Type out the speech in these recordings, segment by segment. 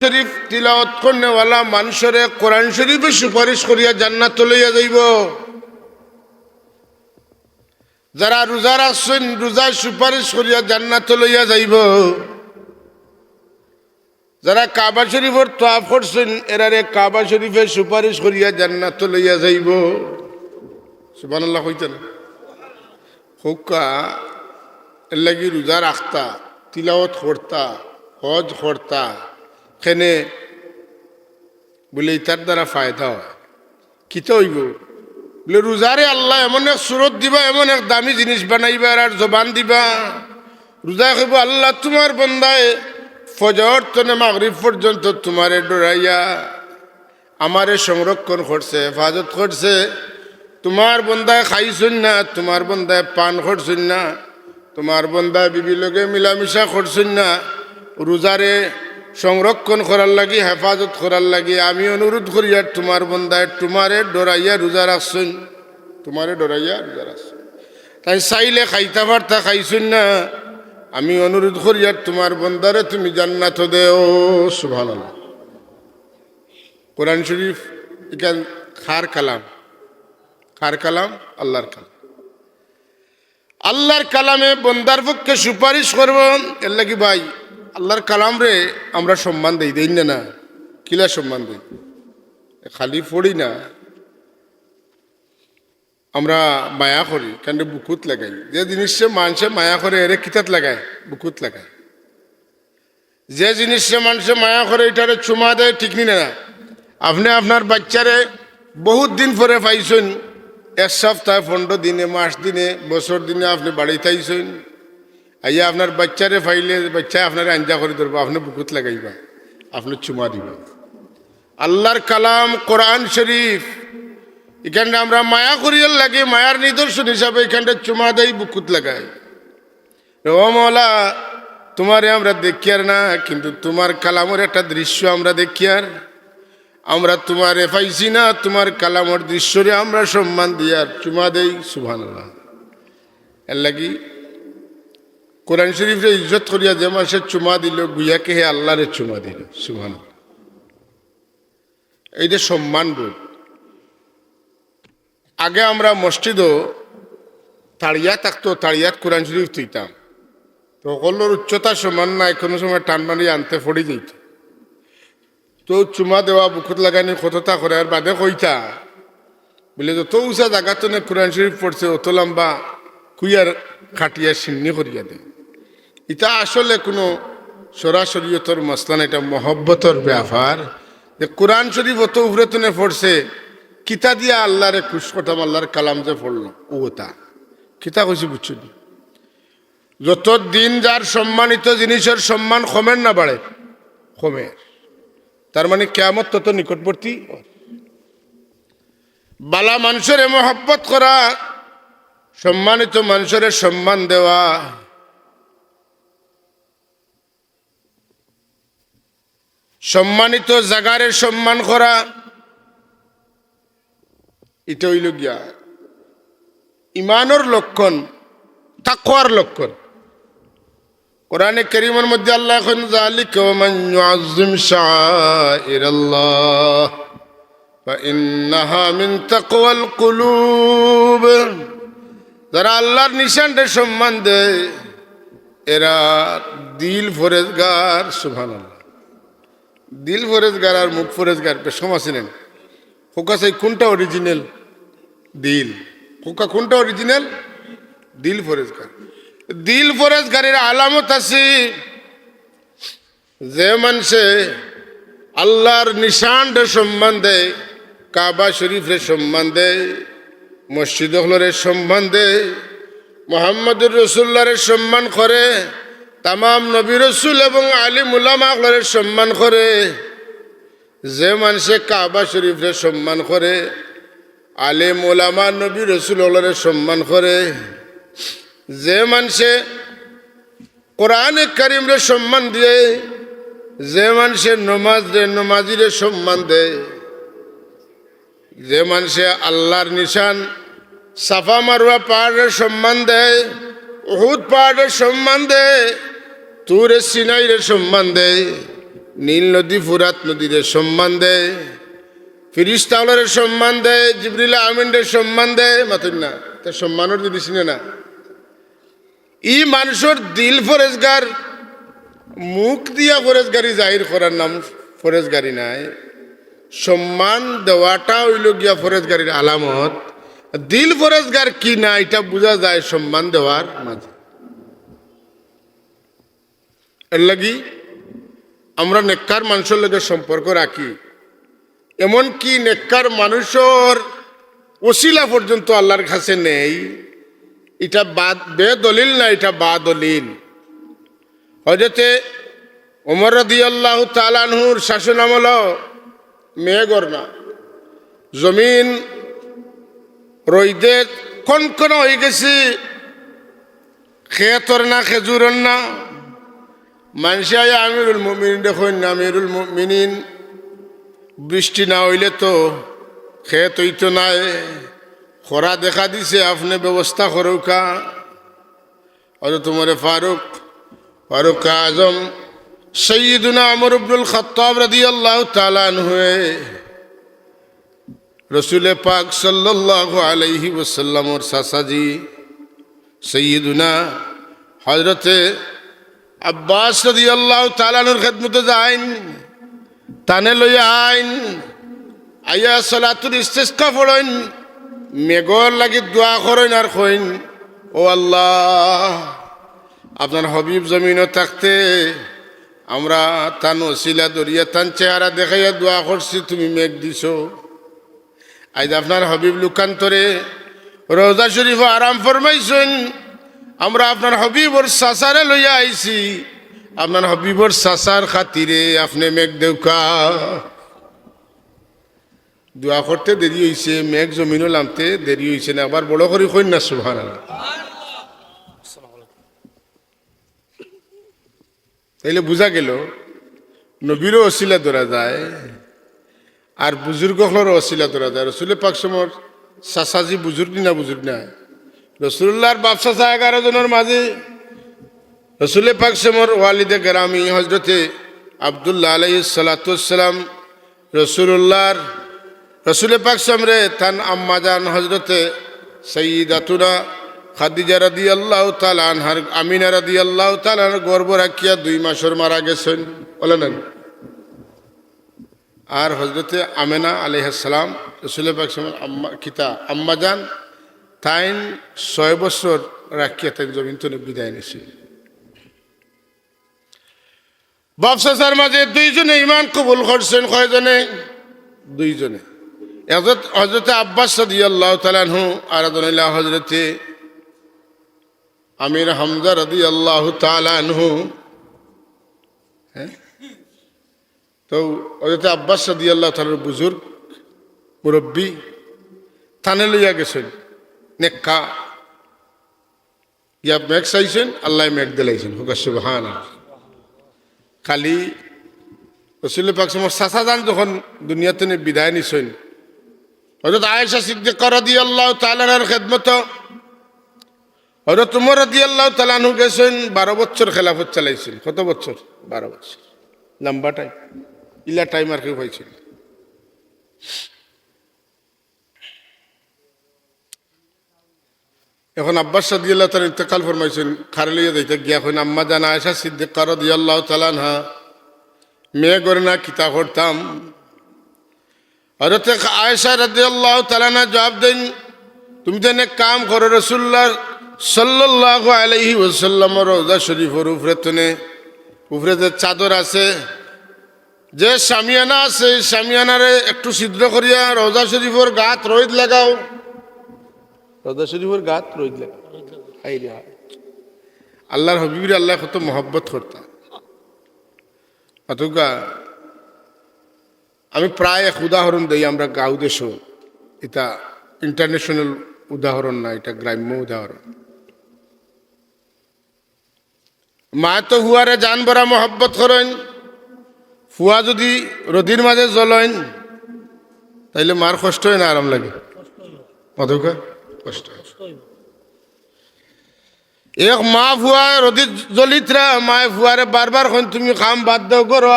শরীফ তিলাওয়াত করনেওয়ালা মানুষরে কোরআন শরীফে সুপারিশ করিয়া জান্নাত লইয়া যাইব। যারা রোজা রাখছেন রোজা সুপারিশ করিয়া জান্নাত লইয়া যাইব। যারা কাবা শরীফের তওয়াফ করছেন এরারে কাবা শরীফে সুপারিশ করিয়া জান্নাত লইয়া যাইব। সুবহানাল্লাহ কইতেন হুক্কা এর লাগি রোজা রাখতা, তিলাওয়াত করতা, হজ করতা, খেনে বলে তার দ্বারা ফায়দা হয়। কিতা হইব বলে রোজারে আল্লাহ এমন এক সুরত দিবা, এমন এক দামি জিনিস বানাইবা আর জবান দিবা। রোজা কইব আল্লাহ তোমার বন্দায় ফজর তনে মাগরিব পর্যন্ত তোমারে ডরাইয়া আমারে সংরক্ষণ করছে, হেফাজত করছে। তোমার বন্দায় খাইছুন না, তোমার বন্দায় পান করছুন না, তোমার বন্দায় বিবি লগে মিলামিশা করছুন না। রোজারে সংরক্ষণ করার লাগি, হেফাজত করার লাগি আমি অনুরোধ করি আর তোমার বন্দায় তোমারে ডরাইয়া রোজা রাখছুন, তোমারে ডরাইয়া রোজা রাখছুন। তাই চাইলে খাইতে পারতা, খাইছুন না। আমি অনুরোধ করি আর তোমার বন্দারে তুমি জান্নাত দেও। সুবহানাল্লাহ। কোরআন শরীফ এখান খার কালাম, খার কালাম আল্লাহর কালাম। আল্লাহর কালামে বন্দার পক্ষে সুপারিশ করব। এর লাগি ভাই আল্লাহর কালাম রে আমরা সম্মান দেই, দেই না? না কিলা সম্মান দেই? খালি পড়ি না, আমরা মায়া করি, কেন বুকুত লাগাই। যে জিনিসে মানুষে মায়া করে এরে কিতাত লাগায়, বুকুত লাগায়। যে জিনিসে মানুষে মায়া করে এটারে চুমা দেয়, ঠিক নি না? আপনি আপনার বাচ্চারে বহুত দিন পরে পাইছেন, এক সপ্তাহ, 15 দিনে, মাস দিনে, বছর দিনে আপনি বাড়িতে আইছেন। আইয়া আপনার বাচ্চারে ফাইলে বাচ্চা আপনার আঞ্জা করে ধরবো, আপনি বুকুত লাগাইবা, আপনি চুমা দিবা। আল্লাহর কালাম কোরআন শরীফ এখানটা আমরা মায়া করিয়ার লাগে, মায়ার নিদর্শন হিসাবে এখানটা চুমা দেই, বুকুত লাগাই। ও মওলা তোমারে আমরা দেখি আর না, কিন্তু তোমার কালামের একটা দৃশ্য আমরা দেখি আর আমরা তোমারে পাইছি না, তোমার কালামের দৃশ্যরে আমরা সম্মান দিই আর চুমা দেই। সুবহানাল্লাহ। এর লাগি কোরআন শরীফে ইজ্জত করিয়া যে মাসে চুমা দিল, গুয়াকে হে আল্লাহরে চুমা দিল। সুবহানাল্লাহ। এইটা সম্মান বোধ। আগে আমরা মসজিদও তাড়িয়া থাকতো, তাড়িয়াত কোরআন শরীফ তুইতাম, তো সকলের উচ্চতা সমান নাই, কোনো সময় টান মারি আনতে পড়ি যেত। তো চুমা দেওয়া, বুকুত লাগানি কতটা করে আর বাদে কইতা বলে যত উঁচা জায়গাতে কোরআন শরীফ পড়ছে অত লম্বা কুইয়ার খাটিয়া সিন্নি করিয়া দেয়। এটা আসলে কোনো সরাসরিয়তর মসলা না, এটা মহব্বতর ব্যাপার। যে কোরআন শরীফ অত উপরে তনে পড়ছে, কিতা দিয়া আল্লাহরে খুশ করতাম, আল্লাহর কালাম যে পড়লো ওটা কিতা কইছি বুঝছি। যত দিন যার সম্মানিত জিনিসের সম্মান কমের না বাড়ে, কমের, তার মানে কিয়ামত তত নিকটবর্তী। বালা মানুষের মহব্বত করা, সম্মানিত মানুষের সম্মান দেওয়া, সম্মানিত জাগারে সম্মান করা, এটা হইল গিয়া ইমানের লক্ষণ, তাকওয়ার লক্ষণ। কোরআনে কারীমের মধ্যে আল্লাহ এখন যালিকা মান ইউআযযিম শাআইরাল্লাহ ফাইন্নাহা মিন তাকওয়াল কুলুব। যারা আল্লাহর নিশানকে সম্মান দেয় এরা দিল ফরেজগার। সুবহানাল্লাহ। দিল ফরেজগার আর মুখ ফরেজগার পেশম আছেন। খোকা চাই কোনটা অরিজিনাল? দিল। খোকা কোনটা অরিজিনাল? দিল ফরেজগার। দিল ফরেজগারের আলামত আছে যে মানুষে আল্লাহর নিশানরে সম্মান দেয়, কাবা শরীফরে সম্মান দেয়, মসজিদ হলরে সম্মান দেয়, মুহাম্মদুর রাসূলুল্লাহরে সম্মান করে, তামাম নবী রাসূল এবং আলিম উলামা হলরে সম্মান করে। যে মানুষে কাবা শরীফরে সম্মান করে, আলিম উলামা নবী রাসূল হলরে সম্মান করে, যে মানুষে কোরআনে কারীমরে সম্মান দিয়ে, যে মানুষে নমাজিরে সম্মান দেয়, যে মানুষে আল্লাহর নিশান সাফা মারওয়া পাহাড়ের সম্মান দেয়, উহুদ পাহাড়ের সম্মান দেয়, তুরে সিনাইরে সম্মান দেয়, নীল নদী ফুরাত নদীরে সম্মান দেয়, ফিরিস্তাওয়ালারে সম্মান দেয়, জিবরিল আমিনরে সম্মান দেয়, মাতুন না তা সম্মানের জিনিস না। ই মানুষের দিল ফরেজগার, মুখ দিয়া ফরেজগারি জাহির করার নাম ফরেজগারি নাই। সম্মান দেওয়াটা হইল গিয়া ফরেজগারির আলামত। দিল ফরেজগার কি না এটা বোঝা যায় সম্মান দেওয়ার মাঝে। এর লাগি আমরা নেককার মানুষের লগে সম্পর্ক রাখি, এমনকি নেককার মানুষের ওসিলা পর্যন্ত আল্লাহর কাছে নেই। এটা বেদলিল না, এটা বাদলিল। হযরতে ওমর রাদিয়াল্লাহু তাআলা আনহুর শাসন আমল মেঘর না, জমিন রইদে কনকন হয়ে গেছে, খেতর না খেজুরর না। মানুষ আমিরুল মুমিনিন দেখুন, আমিরুল মুমিনিন বৃষ্টি না হইলে তো খেত হইতো নাই, খরা দেখা দিছে, আপনি ব্যবস্থা করুকা। হযরত ওমর ফারুক আজম সৈয়দুনা ওমর ইবনুল খাত্তাব রাদিয়াল্লাহু তাআলা আনহু রসুল পাক সাল্লাল্লাহু আলাইহি ওয়াসাল্লামর চাচাজি সৈয়দুনা হযরতে আব্বাস রাদিয়াল্লাহু তাআলা আনহুর খেদমতে যাইন, তানে লইয়া আইন, আইয়া সালাতুল ইস্তিসকা পড়েন, মেঘর লাগি দোয়া করেন আর কইন, ও আল্লাহ, আপনার হবিব জমিনও থাকতে আমরা তান ওসিলা দরিয়া তান চেহারা দেখাইয়া দোয়া করছি, তুমি মেঘ দিছ। আজ আপনার হবিব লুকান্তরে রওজা শরীফ আরাম ফরমাইছেন, আমরা আপনার হবিবর চাচারে লইয়া আইছি, আপনার হবিবর চাচার খাতিরে আপনি মেঘ দেউকা। দোয়া করতে দেরি হয়েছে, মেঘ জমিনও নামতে দেরি হয়েছে না, আবার বড় করে কইন না সুবহানাল্লাহ। তাইলে বোঝা গেল নবীরও অসিলা ধরা যায় আর বুজুর্গগুলোরও অসিলা ধরা যায়। রসুল পাক সমর চাচাজি বুজুর্গ না বুজুর্গ না, রসুল্লাহর বাপ চাচা 11 জনের মাঝে রসুল পাক সমর ওয়ালিদে গেরামি হজরতে আব্দুল্লাহ আলাইহিস সালাতু ওয়াসসালাম রসুল পাক সমরে তান আম্মাজান হজরতে সাইয়্যিদাতুনা খাদিজা রাদিয়াল্লাহু তাআলা আনহার আমিনা রাদিয়াল্লাহু তাআলা গর্ভ রাখিয়া 2 মাসের মারা গেছেন বলেন। আর হজরতে আমেনা আলাইহিস সালাম রসুল পাক সমর আম্মাজান তাইন 6 বছর রাখিয়া তাই জমিন থেকে বিদায় নিছে। বাপ চাচার মাঝে 2 জনে ঈমান কবুল করছেন। কয়জনে? 2 জনে। হজরতে আব্বাস রাদিয়াল্লাহু তাআলা আনহু আর আদনাইলা হজরতে আমির হামজা রাদিয়াল্লাহু তাআলা আনহু। তো হযরত আব্বাস রাদিয়াল্লাহু তাআলার বুজুর্গ মুরব্বী থানে লইয়া গেছেন, নেককা ইয়া মেঘ চাইছেন, আল্লাহ মেঘ দিলাইছেন। হুকা সুবহানাল্লাহ। খালি রাসূল পাক সাল্লাল্লাহু আলাইহি ওয়াসাল্লাম যখন দুনিয়াতে বিদায় নিছেন, হযরত আয়েশা সিদ্দিকা রাদিয়াল্লাহু তাআলা আনহার খেদমত হযরত ওমর রাদিয়াল্লাহু তাআলা আনহু গেছেন, 12 বছর খেলাফত চালাইছেন। কত বছর? 12 বছর। লম্বা টাইম, ইলা টাইম আর কেউ পাইছিল। এখন আব্বাস রাদিয়াল্লাহু তাআলা ইন্তেকাল ফরমাইছেন, খারে লইয়া যাইতে গিয়া কইন আম্মা জান আয়েশা সিদ্দিকা রাদিয়াল্লাহু তাআলা আনহা মেয়ে করে না কিতা করতাম। হযরত আয়েশা রাদিয়াল্লাহু তাআলা আনহা জবাব দেন, তুমি তো এক কাম করো, রাসূলুল্লাহ সাল্লাল্লাহু আলাইহি ওয়াসাল্লাম রওজা শরীফের উপরে যে চাদর আছে, যে শামিয়ানা আছে, শামিয়ানারে একটু ছিদ্র করিয়া রওজা শরীফের গাত রোদ লাগাও। রওজা শরীফের গাত রোদ লাগাও। আল্লাহর হবিবরে আল্লাহ কত মহব্বত করতাম। অতকা আমি প্রায় এক উদাহরণ দিই, আমরা গাঁও দেশ, এটা ইন্টারন্যাশনাল উদাহরণ না, এটা গ্রাম্য উদাহরণ। মা তো হুয়ারে জান ভরা মহব্বত করেন, ফুয়া যদি রদির মাঝে জ্বলেন তাইলে মার কষ্ট হয় না আরাম লাগে? অতকা কষ্ট। এক মা ফুয়া রোদি জলিতরা মায় ফুয়ারে বারবার খন তুমি খাম বাদ দাও করো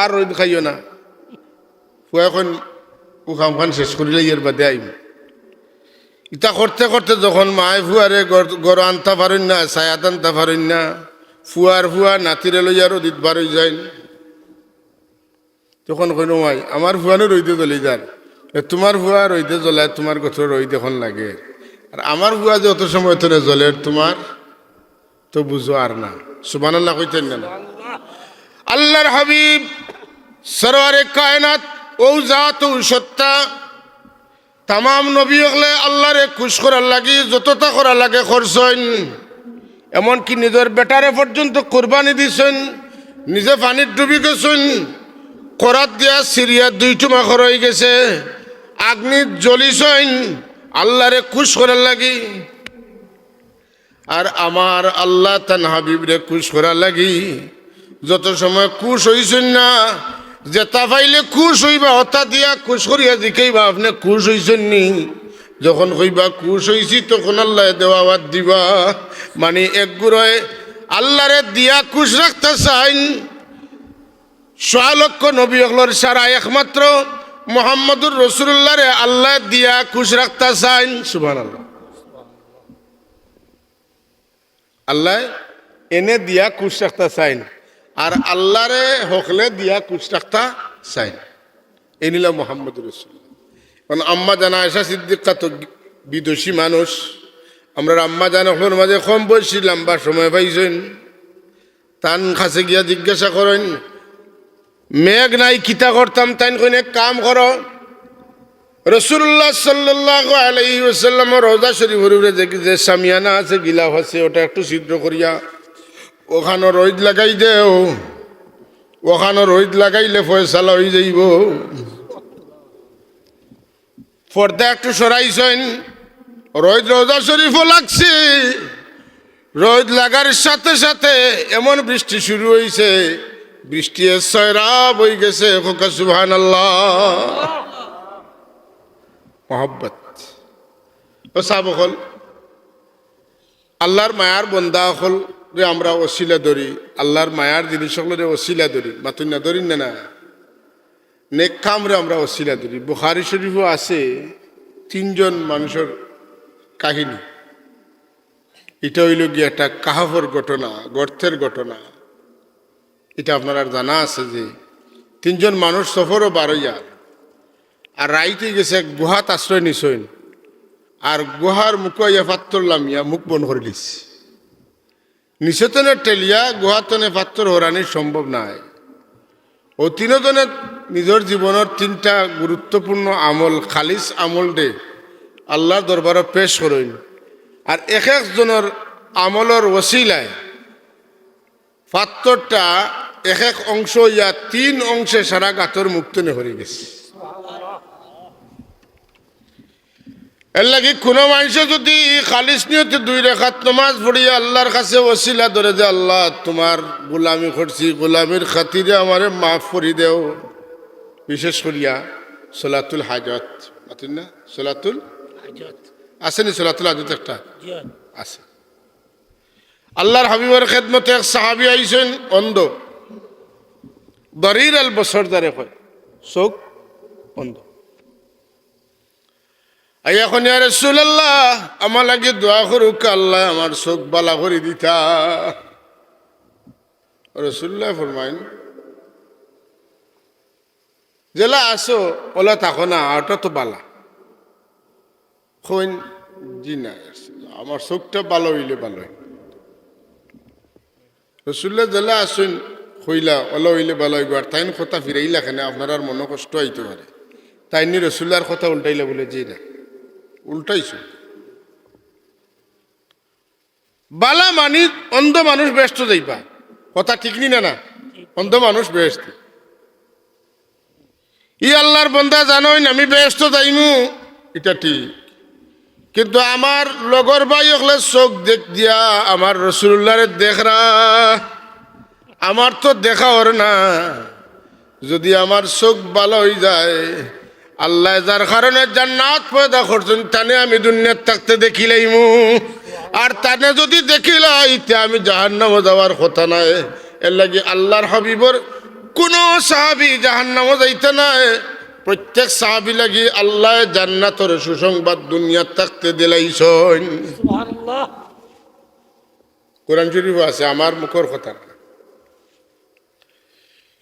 আর রোদ খাইও না। ফুয়া এখন ও খাম খান শেষ করিলে ইয়ের বাদে আইব। ইটা করতে করতে যখন মায় ফুয়ারে গড় আনতে পারেন না, ছায়াত আনতে পারেন না, ফুয়া নাতিরে লইয়া রোদিত বার হয়ে যায়। তখন কইন মাই আমার ফুয়ানো রইতে জ্বলি যার, তোমার ফুয়া রইতে জ্বলায় তোমার কথা রই দেখুন লাগে, আর আমার ফুয়া যে অত সময় ধরে জ্বলে তোমার তো বুঝো আর না। সুবহানাল্লাহ কইতেন না? আল্লাহর হাবিব সরওয়ারে কায়নাত ও জাত ও সত্তা তামাম নবী হলে আল্লাহরে খুশ করার লাগি যতটা করা লাগে করছেন। এমনকি নিজের বেটারে পর্যন্ত কোরবানি দিছেন, নিজে পানির ডুবি গেছেন, করাত দিয়া সিরিয়া 2 টুমা হয়ে গেছে, আগ্নি জ্বলিছেন আল্লাহরে খুশ করার লাগি। আর আমার আল্লাহ তান হাবিবরে খুশ করার লাগি যত সময় খুশ হইছেন না, যেটা পাইলে খুশ হইবা হতা দিয়া খুশ করিয়া জিকাইবা আপনি খুশ হইছেন নি। যখন কইবা খুশ হইছি তখন আল্লাহ দেওয়া বাদ দিবা, মানে এক গুড়ে আল্লাহরে দিয়া খুশ রাখতে চাইন। 6 লক্ষ নবী হলর সারা একমাত্র মুহাম্মদুর রাসূলুল্লাহরে আল্লাহ দিয়া খুশ রাখতে চাইন। সুবহানাল্লাহ। আল্লাহ এনে দিয়া খুশ রাখতে চাইন, আর আল্লাহরে হকলে দিয়া খুশ রাখতে চাইন। এ নিল মুহাম্মদুর রাসূলুল্লাহ। কারণ আম্মা জানা আয়েশা সিদ্দিকা তো বিদোষী মানুষ, আমরা আম্মা জানা হলোর মাঝে কম বয়সী লম্বা সময় পাইছেন। তান কাছে গিয়া জিজ্ঞাসা করেন মেঘ নাই কিতা করতাম, তাই কইনে কাম করো। রাসূলুল্লাহ সাল্লাল্লাহু আলাইহি ওয়াসাল্লাম রওজা শরীফের উপরে যে সামিয়ানা আছে গিলাফ আছে ওটা একটু ছিদ্র করিয়া ওখানে রোদ লাগাই দেও, ওখানে রোদ লাগাইলে ফয়সালা হয়ে যাইব। পর্দা একটু সরাইছেন, রোদ রওজা শরীফও লাগছে। রোদ লাগার সাথে সাথে এমন বৃষ্টি শুরু হয়েছে, বৃষ্টি সয়রাব হয়ে গেছে। সুবহানাল্লাহ। মহব্বত ও সাবকল আল্লাহর মায়ার বন্দা হল রে আমরা ওসিলা ধরি, আল্লাহর মায়ার জিনিস সকলের ওসিলা ধরি, মাতুন না ধরি না না নেক কাম রে আমরা ওসিলা ধরি। বুখারী শরীফও আছে 3 জন মানুষের কাহিনী। এটা হইল গিয়ে একটা কাহাফের ঘটনা, গর্তের ঘটনা। এটা আপনার আর জানা আছে যে 3 জন মানুষ সফরও বারইয়া আর রাইতে গেছে এক গুহাত আশ্রয় নিছইন, আর গুহার মুখ ইয়া পাত্তর লামিয়া মুখ বন করে দিস। নিচেতনে টেলিয়া গুহাতনে পাত্তর হরানি সম্ভব নাই। ও 3 জনে নিজের জীবনের 3টা গুরুত্বপূর্ণ আমল, খালিস আমল দে আল্লাহর দরবারে পেশ করেন। আর এক একজনের আমলের ওসিলায় পাত্তরটা এক এক অংশ ইয়া 3 অংশে সারা গাতর মুক্তনে হয়ে গেছে। এর লাগি কোনো মানুষ যদি খালিস নিয়তে 2 রাকাত নামাজ পড়িয়া আল্লাহর কাছে ওসিলা ধরে যে আল্লাহ তোমার গোলামি করছি, গোলামির খাতিরে আমারে মাফ করে দেও। বিশেষ করিয়া সলাতুল হাজত আছেন না, সলাতুল হাজত আসেনি, সলাতুল হাজত একটা আছে। আল্লাহর হাবিবের খেদমতে এক সাহাবী আইছেন অন্ধ, দরির আল বসর দ্বারে কয় চোখ অন্ধ। এখন ইয়া রাসূলুল্লাহ আমার লাগে দোয়া করুক আল্লাহ আমার চোখ বালা করে দিতা। রাসূলুল্লাহ ফরমাইন জেলা আসো ওলা থাকো না, ওটা তো বালা কইন জি না আমার চোখটা ভালো হইলে ভালো। রাসূলুল্লাহ জেলা আসুন হইলা ওলা হইলে ভালো হইব। আর তাইন কথা ফিরাইলা কেন, আপনার আর মনে কষ্ট হইতে পারে। তাইনি রাসূলুল্লাহর কথা উল্টাইলা বলে জি না, উল্টাইছ। বালা মানি অন্ধ মানুষ ব্যস্ত যাইবা, কথা ঠিক নি না? অন্ধ মানুষ ব্যস্ত। ই আল্লাহর বন্দা জানোই আমি ব্যস্ত যাইমু, এটা ঠিক। কিন্তু আমার লগর ভাই হলে চোখ দেখ দিয়া আমার রাসূলুল্লাহরে দেখরা, আমার তো দেখা ওর না। যদি আমার চোখ ভালো হয়ে যায়, আল্লাহ যার কারণে জান্নাত পয়দা করছেন তানে আমি দুনিয়ার থাকতে দেখিলাইমু। আর তানে যদি দেখিলাই তে আমি জাহান্নামে যাওয়ার কথা নাই। এর লাগি আল্লাহর হাবিবর কোন সাহাবী জাহান্নামে যাইতে নাই। প্রত্যেক সাহাবী লাগি আল্লাহ জান্নাতের সুসংবাদ দুনিয়াত থাকতে দিলাইছেন। সুবহানাল্লাহ। কোরআন শরীফ আছে, আমার মুখের কথা।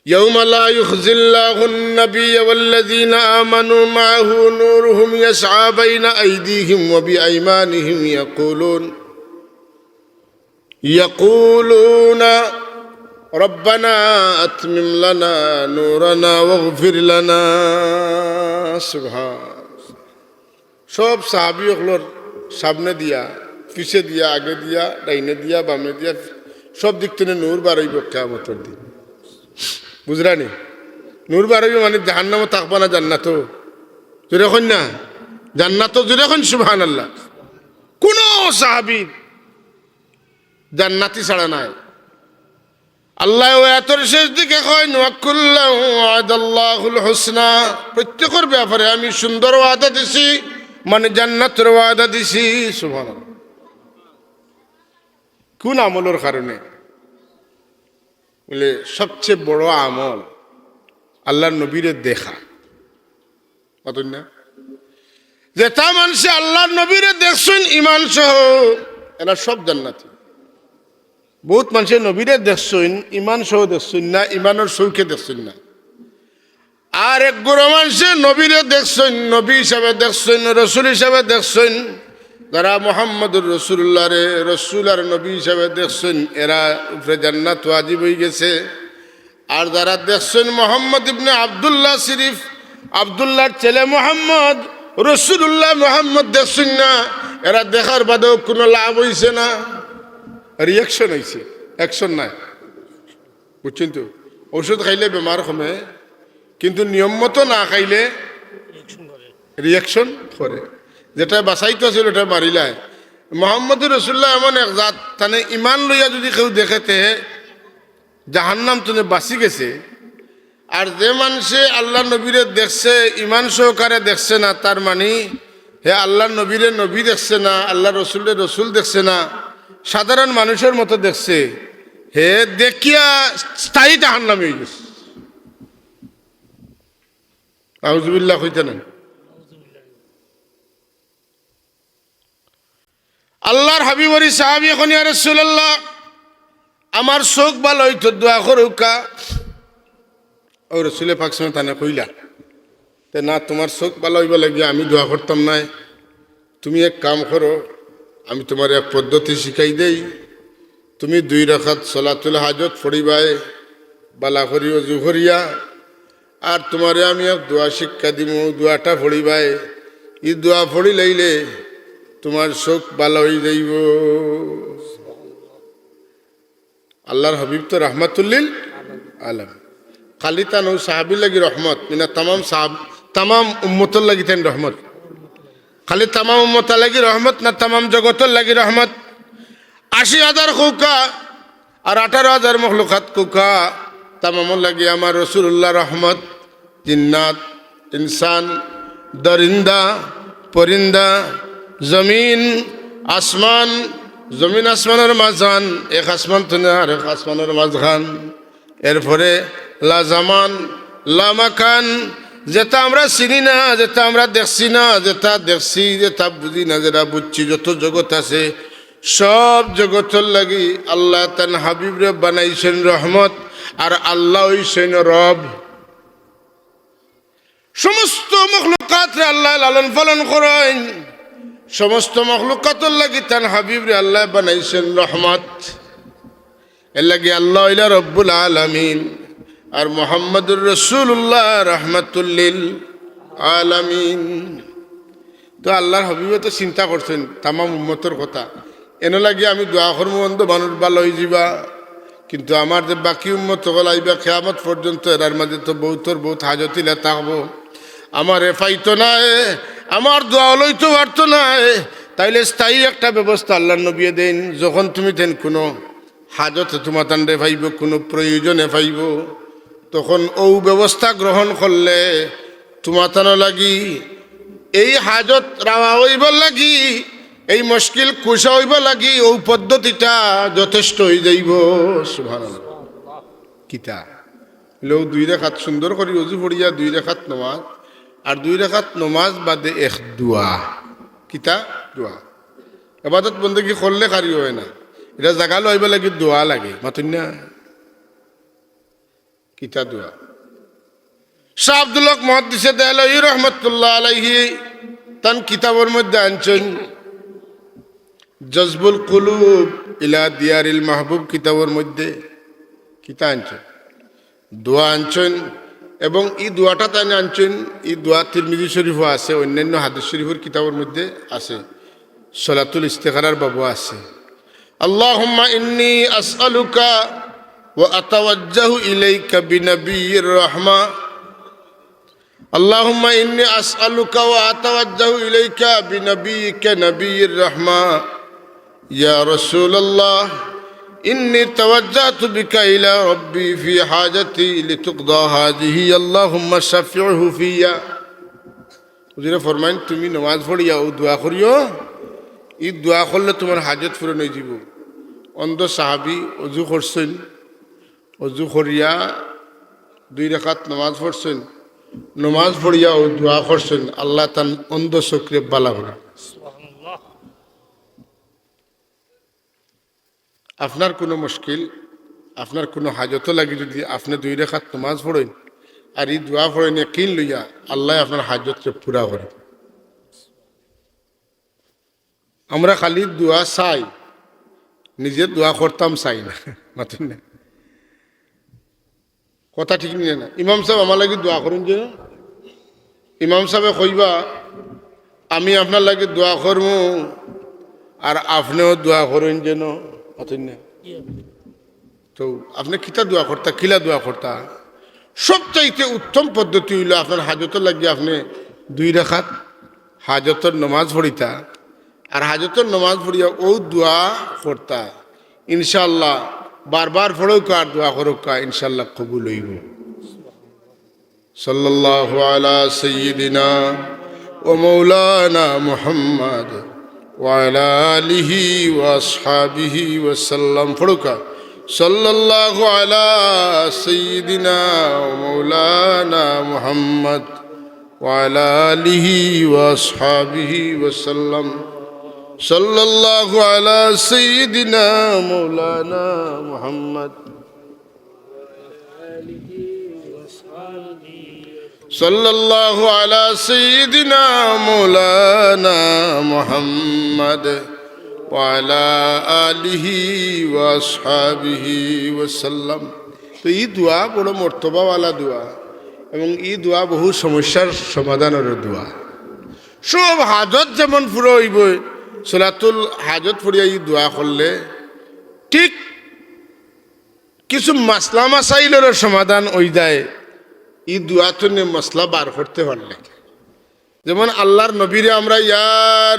يوم لا يخزي الله النبي والذين آمنوا معه نورهم يسعى بين أيديهم وبأيمانهم يقولون ربنا أتمم لنا نورنا واغفر لنا سبحان। সব সাহাবীগুলোর সামনে দিয়া, পিছে দিয়া, আগে দিয়া, ডাইনে দিয়া, বামে দিয়া, সব দিক থেকে নূর বাড়াইব কিয়ামতের দিন। বুঝরানি? নূর বাড়াইব মানে জাহান্নামে থাকবা না জান্নাত? জোরে কইন না জান্নাত, জোরে কইন সুবহানাল্লাহ। কোন সাহাবী জান্নাতি ছাড়া নাই। আল্লাহ এতর শেষ দিকে কয় ওয়াকুল্লাহু ওয়াদাল্লাহুল হুসনা, প্রত্যেকের ব্যাপারে আমি সুন্দর ওয়াদা দিছি, মানে জান্নাতের ওয়াদা দিছি। সুবহানাল্লাহ। কোন আমলের কারণে? বলে সবচেয়ে বড় আমল আল্লাহর নবীরে দেখা। কতই না যেটা মানুষে আল্লাহর নবীরে দেখছেন ইমান সহ, এরা সব জান্নাতি। বহুত মানুষের নবীরে দেখছেন ইমান সহ দেখছেন না, ইমানের সৌখে দেখছেন না। আর এক গুরু মানুষে নবীরে দেখছেন, নবী হিসাবে দেখছেন, রসুল হিসাবে দেখছেন। যারা মোহাম্মদুর রসুল্লাহ রে রসুল আর নবী হিসাবে দেখছেন, এরা উপরে জান্নাত ওয়াজিব হয়ে গেছে। আর যারা দেখছেন মোহাম্মদ ইবনে আবদুল্লাহ শরীফ, আবদুল্লাহর ছেলে মোহাম্মদ, রসুল্লাহ মোহাম্মদ দেখছেন না, এরা দেখার বাদেও কোনো লাভ হয়েছে না, রিয়াকশন হয়েছে, অ্যাকশন নাই। বুঝছেন তো? ওষুধ খাইলে বেমার কমে, কিন্তু নিয়ম মতো না খাইলে রিয়াকশন করে। যেটা বাঁচাইতে ছিল ওটা মারিলায়। মোহাম্মদুর রসুল্লাহ এমন এক জাত, তানে ইমান লইয়া যদি কেউ দেখেতে জাহান্নাম তুমি বাঁচি গেছে। আর যে মানুষে আল্লাহ নবীরে দেখছে, ইমান সহকারে দেখছে না, তার মানে হে আল্লাহ নবীরে নবী দেখছে না, আল্লাহ রসুলের রসুল দেখছে না, সাধারণ মানুষের মতো দেখছে। হে দেখিয়া স্থায়ী জাহান্নামে হয়ে গেছে। আউযুবিল্লাহ হইতে না। আল্লাহর হাবিবরি সাহাবী এখন ইয়া রাসূলুল্লাহ আমার চোখ ভালো হইতো, দোয়া করুকা। ও রসুলে পাক সাল্লাল্লাহু আলাইহি ওয়াসাল্লাম কইলা তে না, তোমার চোখ ভালো হইবা লাগে আমি দোয়া করতাম নাই। তুমি এক কাম করো, আমি তোমার এক পদ্ধতি শিখাই দেই। তুমি 2 রাকাত সালাতুল হাজত পড়িবাই, বালা করি ওযু করিয়া। আর তোমারে আমি এক দোয়া শিক্ষা দিব, দোয়াটা পড়িবাই। এই দোয়া পড়ি লইলে তোমার চোখ ভালো হয়ে যাইব। আল্লাহর হাবিব তো রাহমাতুল্লিল আলামিন। খালি তানো সাহাবী লাগি রহমত মিনা তামাম উম্মতর লাগি তেন রহমত। খালি তামাম উম্মত লাগি রহমত না, তামাম জগতর লাগি রহমত। 80,000 কৌকা আর 18,000 মখলুকাত কৌকা তামামর লাগি আমার রসুল্লাহ রহমত। জিন্নাত, ইনসান, দরিন্দা, পরিন্দা, জমিন, আসমান, জমিন আসমানের মাঝখান, এক আসমান তুনে আর এক আসমানের মাঝখান। এরপরে লা জামান, লা মাকান, যেটা আমরা চিনি না, যেটা আমরা দেখছি না, যেটা দেখছি, যেটা বুঝি না, যেটা বুঝছি, যত জগৎ আছে সব জগতের লাগি আল্লাহ তান হাবিবরে বানাইছেন রহমত। আর আল্লাহ হইছেন রব। সমস্ত মখলুকাতরে আল্লাহ লালন পালন করেন। সমস্ত মখলুকাতর লাগি তান হাবিবরে আল্লাহ বানাইছেন রহমত। এর লাগি আল্লাহ হইলা রব্বুল আলামিন। আর মুহাম্মদুর রাসূলুল্লাহ রাহমাতুল্লিল আলামিন। তো আল্লাহর হাবিবে তো চিন্তা করছেন তামাম উম্মতের কথা। এনে লাগি আমি দোয়া করবো বন্ধু মানুষ ভালো হয়ে যাবা, কিন্তু আমার যে বাকি উম্মত হল আইবা কিয়ামত পর্যন্ত, এরার মাঝে তো বহুত হাজতিলা থাকবো। আমার এফাইতো নাই, আমার দোয়া লইতে পারতো নাই। তাইলে স্থায়ী একটা ব্যবস্থা আল্লাহ নবী দেন। যখন তুমি দেন কোনো হাজতে তোমার তান্ডে পাইব, কোনো প্রয়োজনে পাইব, তখন ও ব্যবস্থা গ্রহণ করলে তোমার তানো লাগি এই হাজত রাওয়া হইব লাগি এই মুশকিল কুশা হইব লাগি ও পদ্ধতিটা যথেষ্ট হয়ে যাইব। সুবহানাল্লাহ। কিতা লোক 2 রাকাত সুন্দর করে ওযু পড়িয়া 2 রাকাত নামাজ, আর 2 রাকাত নামাজ বাদে এক দোয়া। কিতা দোয়া ইবাদত বندگی করলে কারি হয় না, এটা জাগালো হইব লাগি দোয়া লাগে মাতুন না। কিতা দোয়া? শাহ আব্দুল হক মুহাদ্দিসে দেহলভী রহমাতুল্লাহ আলাইহি তান কিতাবের মধ্যে আনছেন জজবুল কুলুব ইলা দিয়ারিল মাহবুব কিতাবের মধ্যে কিতা আনছেন দোয়া আনছেন, এবং এই দোয়াটা তাই আনছেন। এই দোয়া তিরমিজি শরীফও আছে, অন্যান্য হাদিস শরীফের কিতাবের মধ্যে আছে, সলাতুল ইস্তিখারার বাবু আছে। আল্লাহুম্মা ইন্নী আসআলুকা ওয়া আতাওয়াজ্জাহু ইলাইকা বিনাবিয়্যির রাহমা। আল্লাহুম্মা ইন্নী আসআলুকা ওয়া আতাওয়াজ্জাহু ইলাইকা বিনাবিয়্যিকা নাবিয়্যির রাহমা ইয়া রাসূলুল্লাহ ইন্নী তাওয়াজ্জাহতু বিকা ইলা রাব্বি ফি হাজাতি লিতুকদা হাযিহি আল্লাহুম্মা শাফি'হু ফিয়া। হুজুরে ফরমাইন তুমি নামাজ পড়িয়া ও দোয়া করিও, এই দোয়া করলে তোমার হাজত পূরণ হয়ে যাব। অন্ধ সাহাবী অজু করছেন, অজু করিয়া 2 রাকাত নামাজ পড়ছেন, নামাজ পড়িয়া ও দোয়া করছেন, আল্লাহ তান অন্ধ চোখে বালা করে। আপনার কোনো মুশকিল, আপনার কোনো হাজত লাগে, যদি আপনি 2 রাকাত নামাজ পড়েন আর এই দোয়া পড়েন ইয়াকিন লইয়া, আল্লাহ আপনার হাজতকে পুরা করে। আমরা খালি দোয়া চাই, নিজে দোয়া করতাম চাই না মাতুন না। কথা ঠিক নিয়ে না। ইমাম সাহেব আমার লাগে দোয়া করুন যে, ইমাম সাহেব কইবা আমি আপনার লাগে দোয়া করবো আর আপনিও দোয়া করেন যেন মাতুন না। তো আপনি কিতা দোয়া করতা, কিলা দোয়া করতা? সবচাইতে উত্তম পদ্ধতি হইল আপনার হাজতের লাগিয়ে আপনি 2 রাকাত হাজতের নমাজ পড়িতা, আর হাজতের নমাজ পড়িয়া ও দোয়া করতা। ইনশাআল্লাহ বারবার পড়ুক আর দোয়া করুক, ইনশাআল্লাহ কবুল হইব। সাল্লাল্লাহু আলা সাইয়্যিদিনা ওয়া মাওলানা মুহাম্মদ ওয়া আলা আলিহি ওয়া আসহাবিহি ওয়া সাল্লাম। পড়ুক সাল্লাল্লাহু আলা সাইয়্যিদিনা ওয়া মাওলানা মুহাম্মদ ওয়া আলা আলিহি ওয়া আসহাবিহি ওয়া সাল্লাম। সাল্লাল্লাহু আলা সাইয়্যিদিনা মাওলানা মুহাম্মদ সাল্লাল্লাহু আলা সাইয়্যিদিনা মাওলানা মুহাম্মদ ওয়া আলা আলিহি ওয়া আসহাবিহি ওয়া সাল্লাম। তো এই দোয়া বড় মর্তবাওয়ালা দোয়া, এবং এই দোয়া বহু সমস্যার সমাধানের দোয়া। সব হাজত যেমন পুরো হইব, সলাতুল হাজত পড়িয়া এই দোয়া করলে ঠিক কিছু মাসলা মাসাইলের সমাধান হয়ে যায়। এই দোয়াতে মশলা বার করতে পারলে, যেমন আল্লাহর নবীরে আমরা ইয়া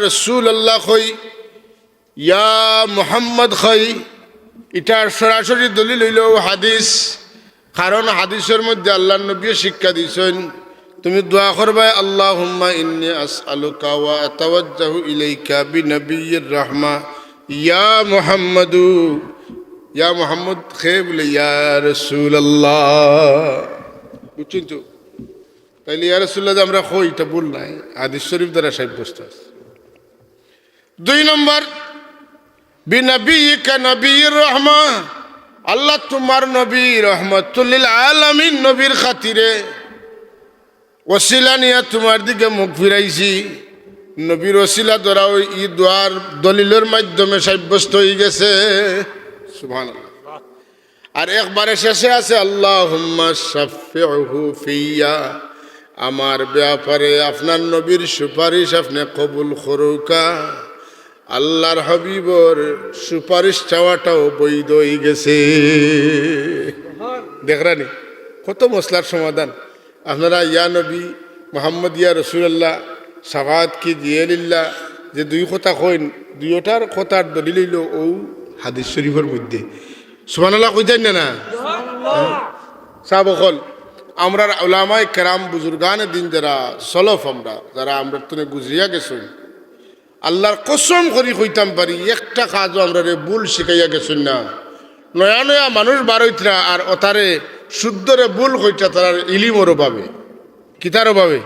রাসূলুল্লাহ কই, ইয়া মুহাম্মদ কই, এটার সরাসরি দলিল হইল হাদিস। কারণ হাদিসের মধ্যে আল্লাহর নবী শিক্ষা দিয়েছেন তুমি দোয়া করবে আল্লাহুম্মা ইন্নী আসআলুকা ওয়া আতাওয়াজ্জাহু ইলাইকা বিনাবিয়্যির রাহমা ইয়া মুহাম্মাদু। ইয়া মুহাম্মদ খে বলে ইয়া রাসূলুল্লাহ, বুঝছেন তো? তাইলে ইয়া রাসূলুল্লাহ আমরা কই, এটা ভুল নাই, হাদিস শরীফ দ্বারা সাব্যস্ত আছে। 2 নম্বর বিনাবিয়্যিকা নবিয়্যির রাহমা, আল্লাহ তোমার নবী রহমাতুল লিল আলামিন নবীর খাতিরে ওসিলা নিয়া তোমার দিকে মুখ ফিরাইছি। নবীর ওসিলা দ্বারা ওই ই দোয়ার দলিলের মাধ্যমে সাব্যস্ত হয়ে গেছে। সুবহানাল্লাহ। আর একবারে শেষে আছে আল্লাহুম্মা শাফি'হু ফিয়া, আমার ব্যাপারে আপনার নবীর সুপারিশ আপনি কবুল করুকা। আল্লাহর হাবিবর সুপারিশ চাওয়াটাও বৈধ হয়ে গেছে। দেখরানি কত মশলার সমাধান। আপনারা ইয়া নবী মোহাম্মদ ইয়া রসুল্লাহ সাফাত কি জিয়ালিল্লাহ যে 2 কথা কইন, 2টার কথার দলিল হইল ও হাদিস শরীফের মধ্যে। সুবহানাল্লাহ কইতেন না? সাহাবকল আমরা উলামায়ে কেরাম বুজুর্গানে দিন যারা সলফ, আমরা যারা আমরা তুমি গুজরিয়া গেছেন, আল্লাহর কসম করি কইতাম পারি একটা কাজও আমরা রে ভুল শিখাইয়া গেছেন না। নয়া নয়া মানুষ বারইত না আর ওতারে শুদ্ধরে ভুল কইটা তার ইলিমর অভাবে, কিতার অভাবে,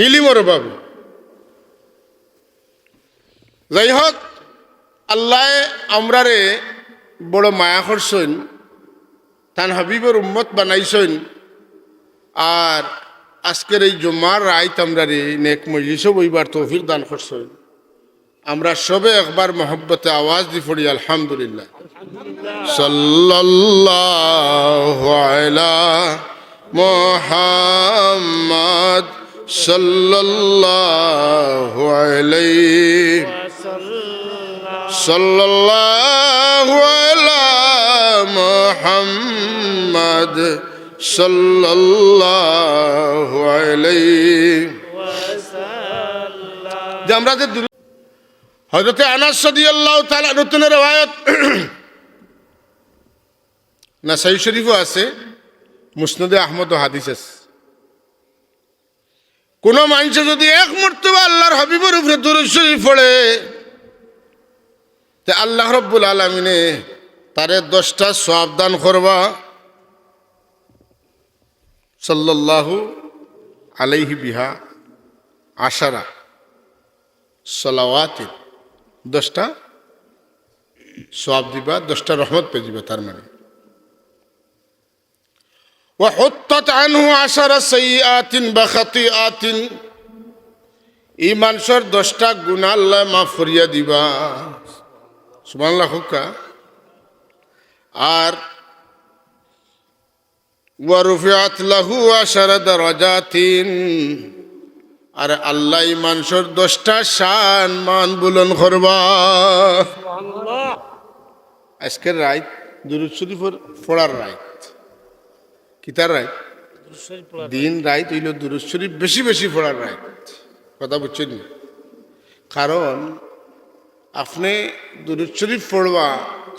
ইলিমর অভাবে। যাই হোক, আল্লাহ আমরারে বড় মায়া করছেন, তান হাবিবর উম্মত বানাইছেন। আর আজকের এই জুম্মার রাইত আমরারে নেক মজলিসও বইবার তৌফিক দান করছেন। আমরা সবে একবার মোহব্বতে আওয়াজ দি পড়ি আলহামদুলিল্লাহ। সাল্লাল্লাহু আলা মুহাম্মদ সাল্লাল্লাহু আলাইহি সাল্লাল্লাহু আলা মুহাম্মদ সাল্লাল্লাহু আলাইহি যে আমরা যে হযরত আনাস রাদিয়াল্লাহু তাআলা নতুন রওয়ায়াত নাসাই শরীফও আছে, মুসনাদে আহমদ ও হাদিস আছে। কোন মানুষ যদি এক মর্তবা আল্লাহর হাবিবের উপরে দুরূদ শরীফ পড়ে, তে আল্লাহ রাব্বুল আলামিনে তারে 10টা সওয়াব দান করবা। সাল্লাল্লাহু আলাইহি বিহা আশারা সালাওয়াতিন, 10টা সওয়াব দিবা, 10টা রহমত পেয়ে যাবে। তার মানে وحطت عنه 10 سيئات بخطيئات, এই মানুষের 10টা গুনাহ আল্লাহ মাফ করিয়া দিবা। সুবহানাল্লাহ হুক্কা। আর ওয়ারুফিআত লাহু 10 দারাজাতিন, আর আল্লাহ এই মানুষের 10টা শান মান বুলন্দ করবা। সুবহানাল্লাহ। আজকের রাত দুরূদ শরীফ পড়ার রাত, কিতার রাত, দিন রাত হইল দুরূদ শরীফ বেশি বেশি পড়ার রাত। কথা বুঝছেন? কারণ আপনি দুরূদ শরীফ পড়বা,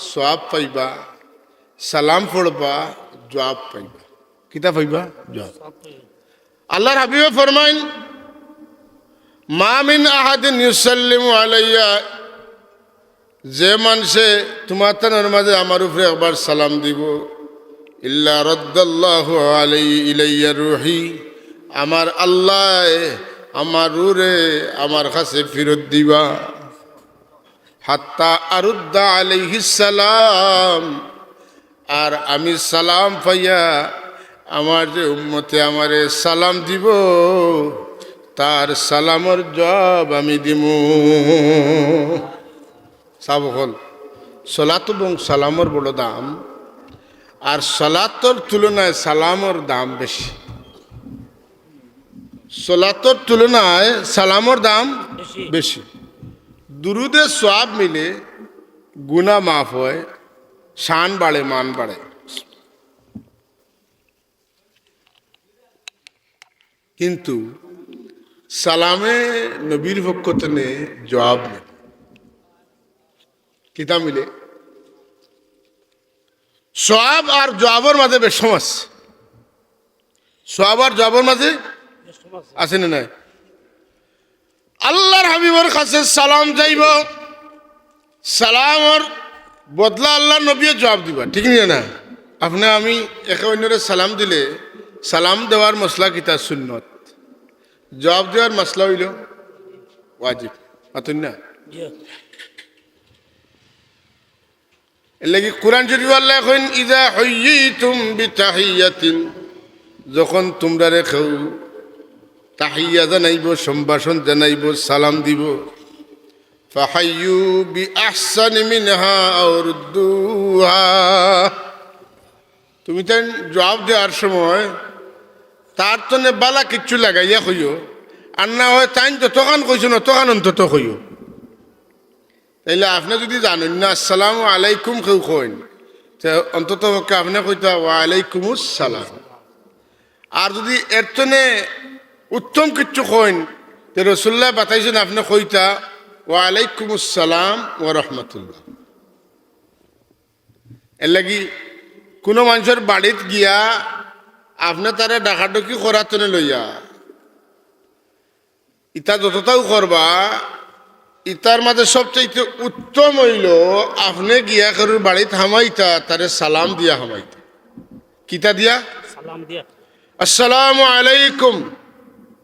সওয়াব পাইবা, সালাম পড়বা, জবাব পাইবা। কিতা পাইবা? জবাব। আল্লাহর হাবিবে ফরমাইন, মা মিন আহাদিন ইউসাল্লিমু আলাইয়া, যে মানুষে তোমার তার মাঝে আমার উপরে একবার সালাম দিব, ইল্লা রাদ্দাল্লাহু আলাইহি ইলাইয়া রূহি, আমার আল্লাহ আমার রূহে আমার কাছে ফেরত দিবা। হাত্তা আরুদ্দা আলাইহিস সালাম, আর আমি সালাম পাইয়া আমার যে উম্মতে আমারে সালাম দিব, তার সালামের জবাব আমি দিমু। সাবহল সালাত এবং সালামের বড় দাম, আর সালাতর তুলনায় সালামের দাম বেশি। সালাতর তুলনায় সালামের দাম বেশি। দুরুদে সওয়াব মিলে, গুনাহ মাফ হয়, শান বাড়ে, মান বাড়ে। কিন্তু সালামে নবীর পক্ষ থেকে জবাব নেই। কিতা মিলে? সওয়াব আর জবাবের মাঝে বেশম আছে। সওয়াব আর জবাবের মাঝে আছে না নাই? আল্লাহর হাবিবের কাছে সালাম যাইব, সালামর বদলা আল্লাহ নবী জবাব দিবা, ঠিক নিয়ে না? আপনি আমি একে অন্যরে সালাম দিলে, সালাম দেওয়ার মশলা কিতা সুন্নত, জবাব দেওয়ার মশলা হইল ওয়াজিব। পাতুন না? এর লাগি কোরআন শরীফ আল্লাহ কইন, ইযা হুয়্যিতুম বিতাহিয়াতিন, যখন তোমরা কেউ তাহিয়া জানাইব, সম্ভাষণ জানাইব, সালাম দিব, ফাহাইয়ু বিআহসানি মিনহা আও রুদ্দুহা, তুমি তাই জবাব দেওয়ার সময় তার তনে বালা কিচ্ছু লাগাইয়া কইও, আর না হয় তাই যতক্ষণ কইছো না তখন অন্তত কইও। তাইলে আপনি যদি জানেন না আসসালামু আলাইকুম কেউ কইন, অন্তত আপনি কইতা ওয়ালাইকুমুস সালাম। আর যদি এর তনে উত্তম কিচ্ছু কইন, তে রাসূলুল্লাহ বাতাইছেন আপনি কইতা ওয়ালাইকুমুস সালাম ওয়া রাহমাতুল্লাহ। এর লাগি কোনো মানুষের বাড়িত গিয়া আপনি তারা ডাকাডকি করার তনে লইয়া ইটা যতটাও করবা, ইতার মাঝে সবচাইতে উত্তম হইল আপনি গিয়া কারুর বাড়িতে হামাইতা তারে সালাম দিয়া হামাইতা। কিতা দিয়া? সালাম দিয়া। আসসালামু আলাইকুম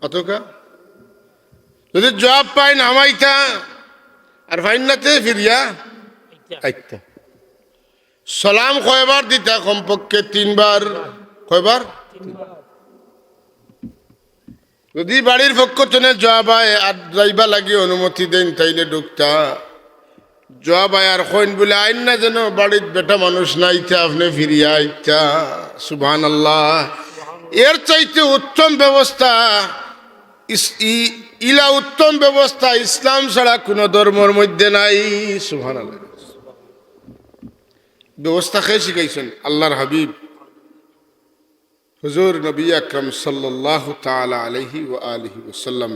অতকা যদি জবাব পাই নামাইতা আর ফাইনাতে ফিরিয়া আইতা। সালাম কয়বার দিতা? কমপক্ষে 3 বার। কয়বার? যদি বাড়ির পক্ষ থেকে জবাব আয় আর যাইবা লাগে অনুমতি দেন তাইলে ঢুকতা। জবাব আয় আর কইন বলে আইন না যেন বাড়ির বেটা মানুষ নাইতা আপনি ফিরিয়া আইতা। সুবহানাল্লাহ। এর চাইতে উত্তম ব্যবস্থা ইলা উত্তম ব্যবস্থা ইসলাম ছাড়া কোন ধর্মের মধ্যে নাই। সুবহানাল্লাহ। ব্যবস্থা খেয়ে শিখাইছেন আল্লাহর হাবিব হুজুর নবী আকরাম সাল্লাল্লাহু তাআলা আলাইহি ওয়া আলিহি ওয়াসাল্লাম।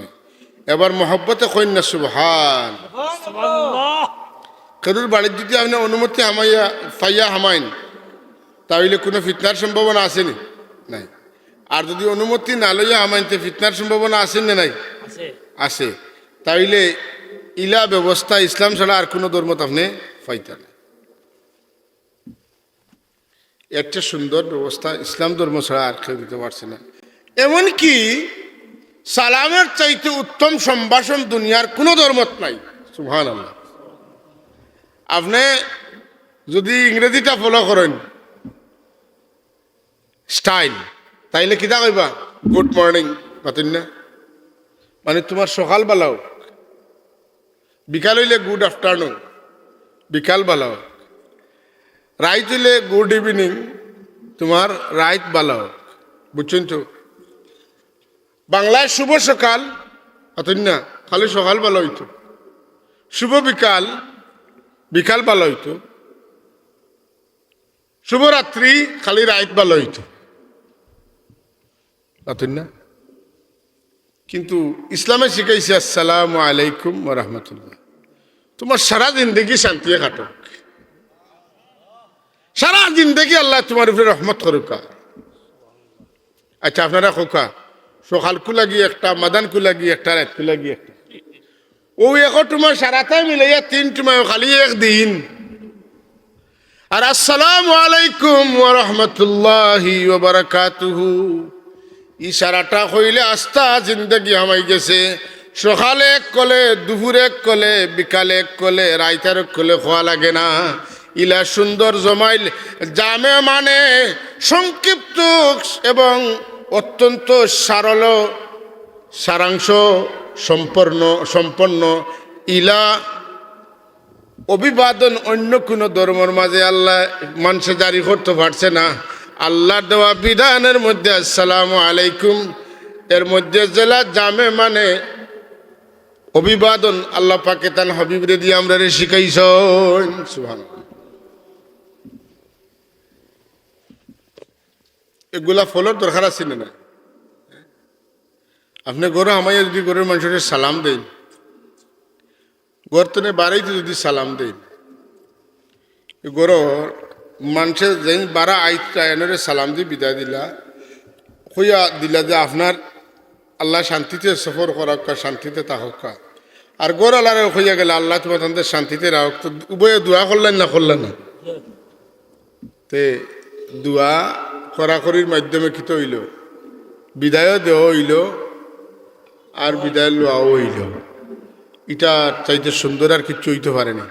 এবার মহব্বতে কইন না সুবহান। সুবহানাল্লাহ। কারুর বাড়ির যদি আপনি অনুমতি হামাইয়া ফাইয়া হামাইন তাহলে কোনো ফিতনার সম্ভাবনা আসেনি? নাই। আর যদি অনুমতি না লইয়া হামাইতে ফিতনার সম্ভাবনা আসেন না? নাই, আসে। তাইলে ইলা ব্যবস্থা ইসলাম ছাড়া আর কোনো ধর্মত আপনি পাইতেন না। একটা সুন্দর ব্যবস্থা ইসলাম ধর্ম ছাড়া আর কেউ দিতে পারছে না। এমনকি সালামের চাইতে উত্তম সম্ভাষণ দুনিয়ার কোনো ধর্মত নাই। সুবহানাল্লাহ। আপনি যদি ইংরেজিটা ফলো করেন স্টাইল, তাইলে কিতা কইবা? গুড মর্নিং পাতেন না? মানে তোমার সকাল বেলাও, বিকাল হইলে গুড আফটারনুন, বিকাল বেলাও, রাইত হইলে গুড ইভিনিং, তোমার রাইত বেলাও। বুঝছেন তো? বাংলায় শুভ সকাল পাতেন না? খালি সকাল বেলা হইতো। শুভ বিকাল, বিকাল বেলা হইতো। শুভরাত্রি খালি রাইত বেলা হইতো। পাতেন না? কিন্তু ইসলামে শিখাইছে আসসালামু আলাইকুম ওয়া রাহমাতুল্লাহ। তোমার সারা জিন্দেগি শান্তি কাটক, সারা জিন্দেগি আল্লাহ তোমার উপরে রহমত করুক। আচ্ছা আপনারা খোকা সকাল কু লাগি একটা, মাদান কু লাগি একটা, রাত কু লাগি একটা, ও এখন তোমার সারাটাই মিলাইয়া 3 তোমার খালি একদিন। আর আসসালামু আলাইকুম ওয়া রাহমাতুল্লাহি ওয়া বারাকাতুহু ইশারাটা হইলে আস্থা জিন্দগি হামাই গেছে। সকালে এক কলে, দুপুরে এক কলে, বিকালে এক কলে, রাইতার এক কলে খোয়া লাগে না। ইলা সুন্দর জমাইল জামে মানে সংক্ষিপ্ত এবং অত্যন্ত সারল সারাংশ সম্পন্ন ইলা অভিবাদন অন্য কোনো ধর্মের মাঝে আল্লাহ মানুষে জারি করতে পারছে না। আল্লাহর দেওয়া বিধানের মধ্যে আসসালামু আলাইকুম এর মধ্যে জেলা জামে মানে অভিবাদন আল্লাহ পাকে তান হাবিবরে দিয়ে আমরা রে শিখাইছেন। সুবহানাল্লাহ। এগুলা ফলোর দরকার আছে না? আপনি গরু আমায় যদি গরুর মানুষের সালাম দেন, গর্তনে বাড়াইতে যদি সালাম দেন, গরু মানুষের যেন বারা আইতা এনারে সালাম দিয়ে বিদায় দিলা, হইয়া দিলা যে আপনার আল্লাহ শান্তিতে সফর করাক, শান্তিতে তাহক। আর গরু আল্লাহ হইয়া গেলে আল্লাহ তোমার তাদের শান্তিতে রাখক। তো উভয়ে দোয়া করলেন না? করলেন না? তে দোয়া করাকরির মাধ্যমে কি তো হইল? বিদায়ও দেওয়া হইল আর বিদায় লোয়াও হইল। এটা চাইতে সুন্দর আর কিচ্ছু হইতে পারেনি।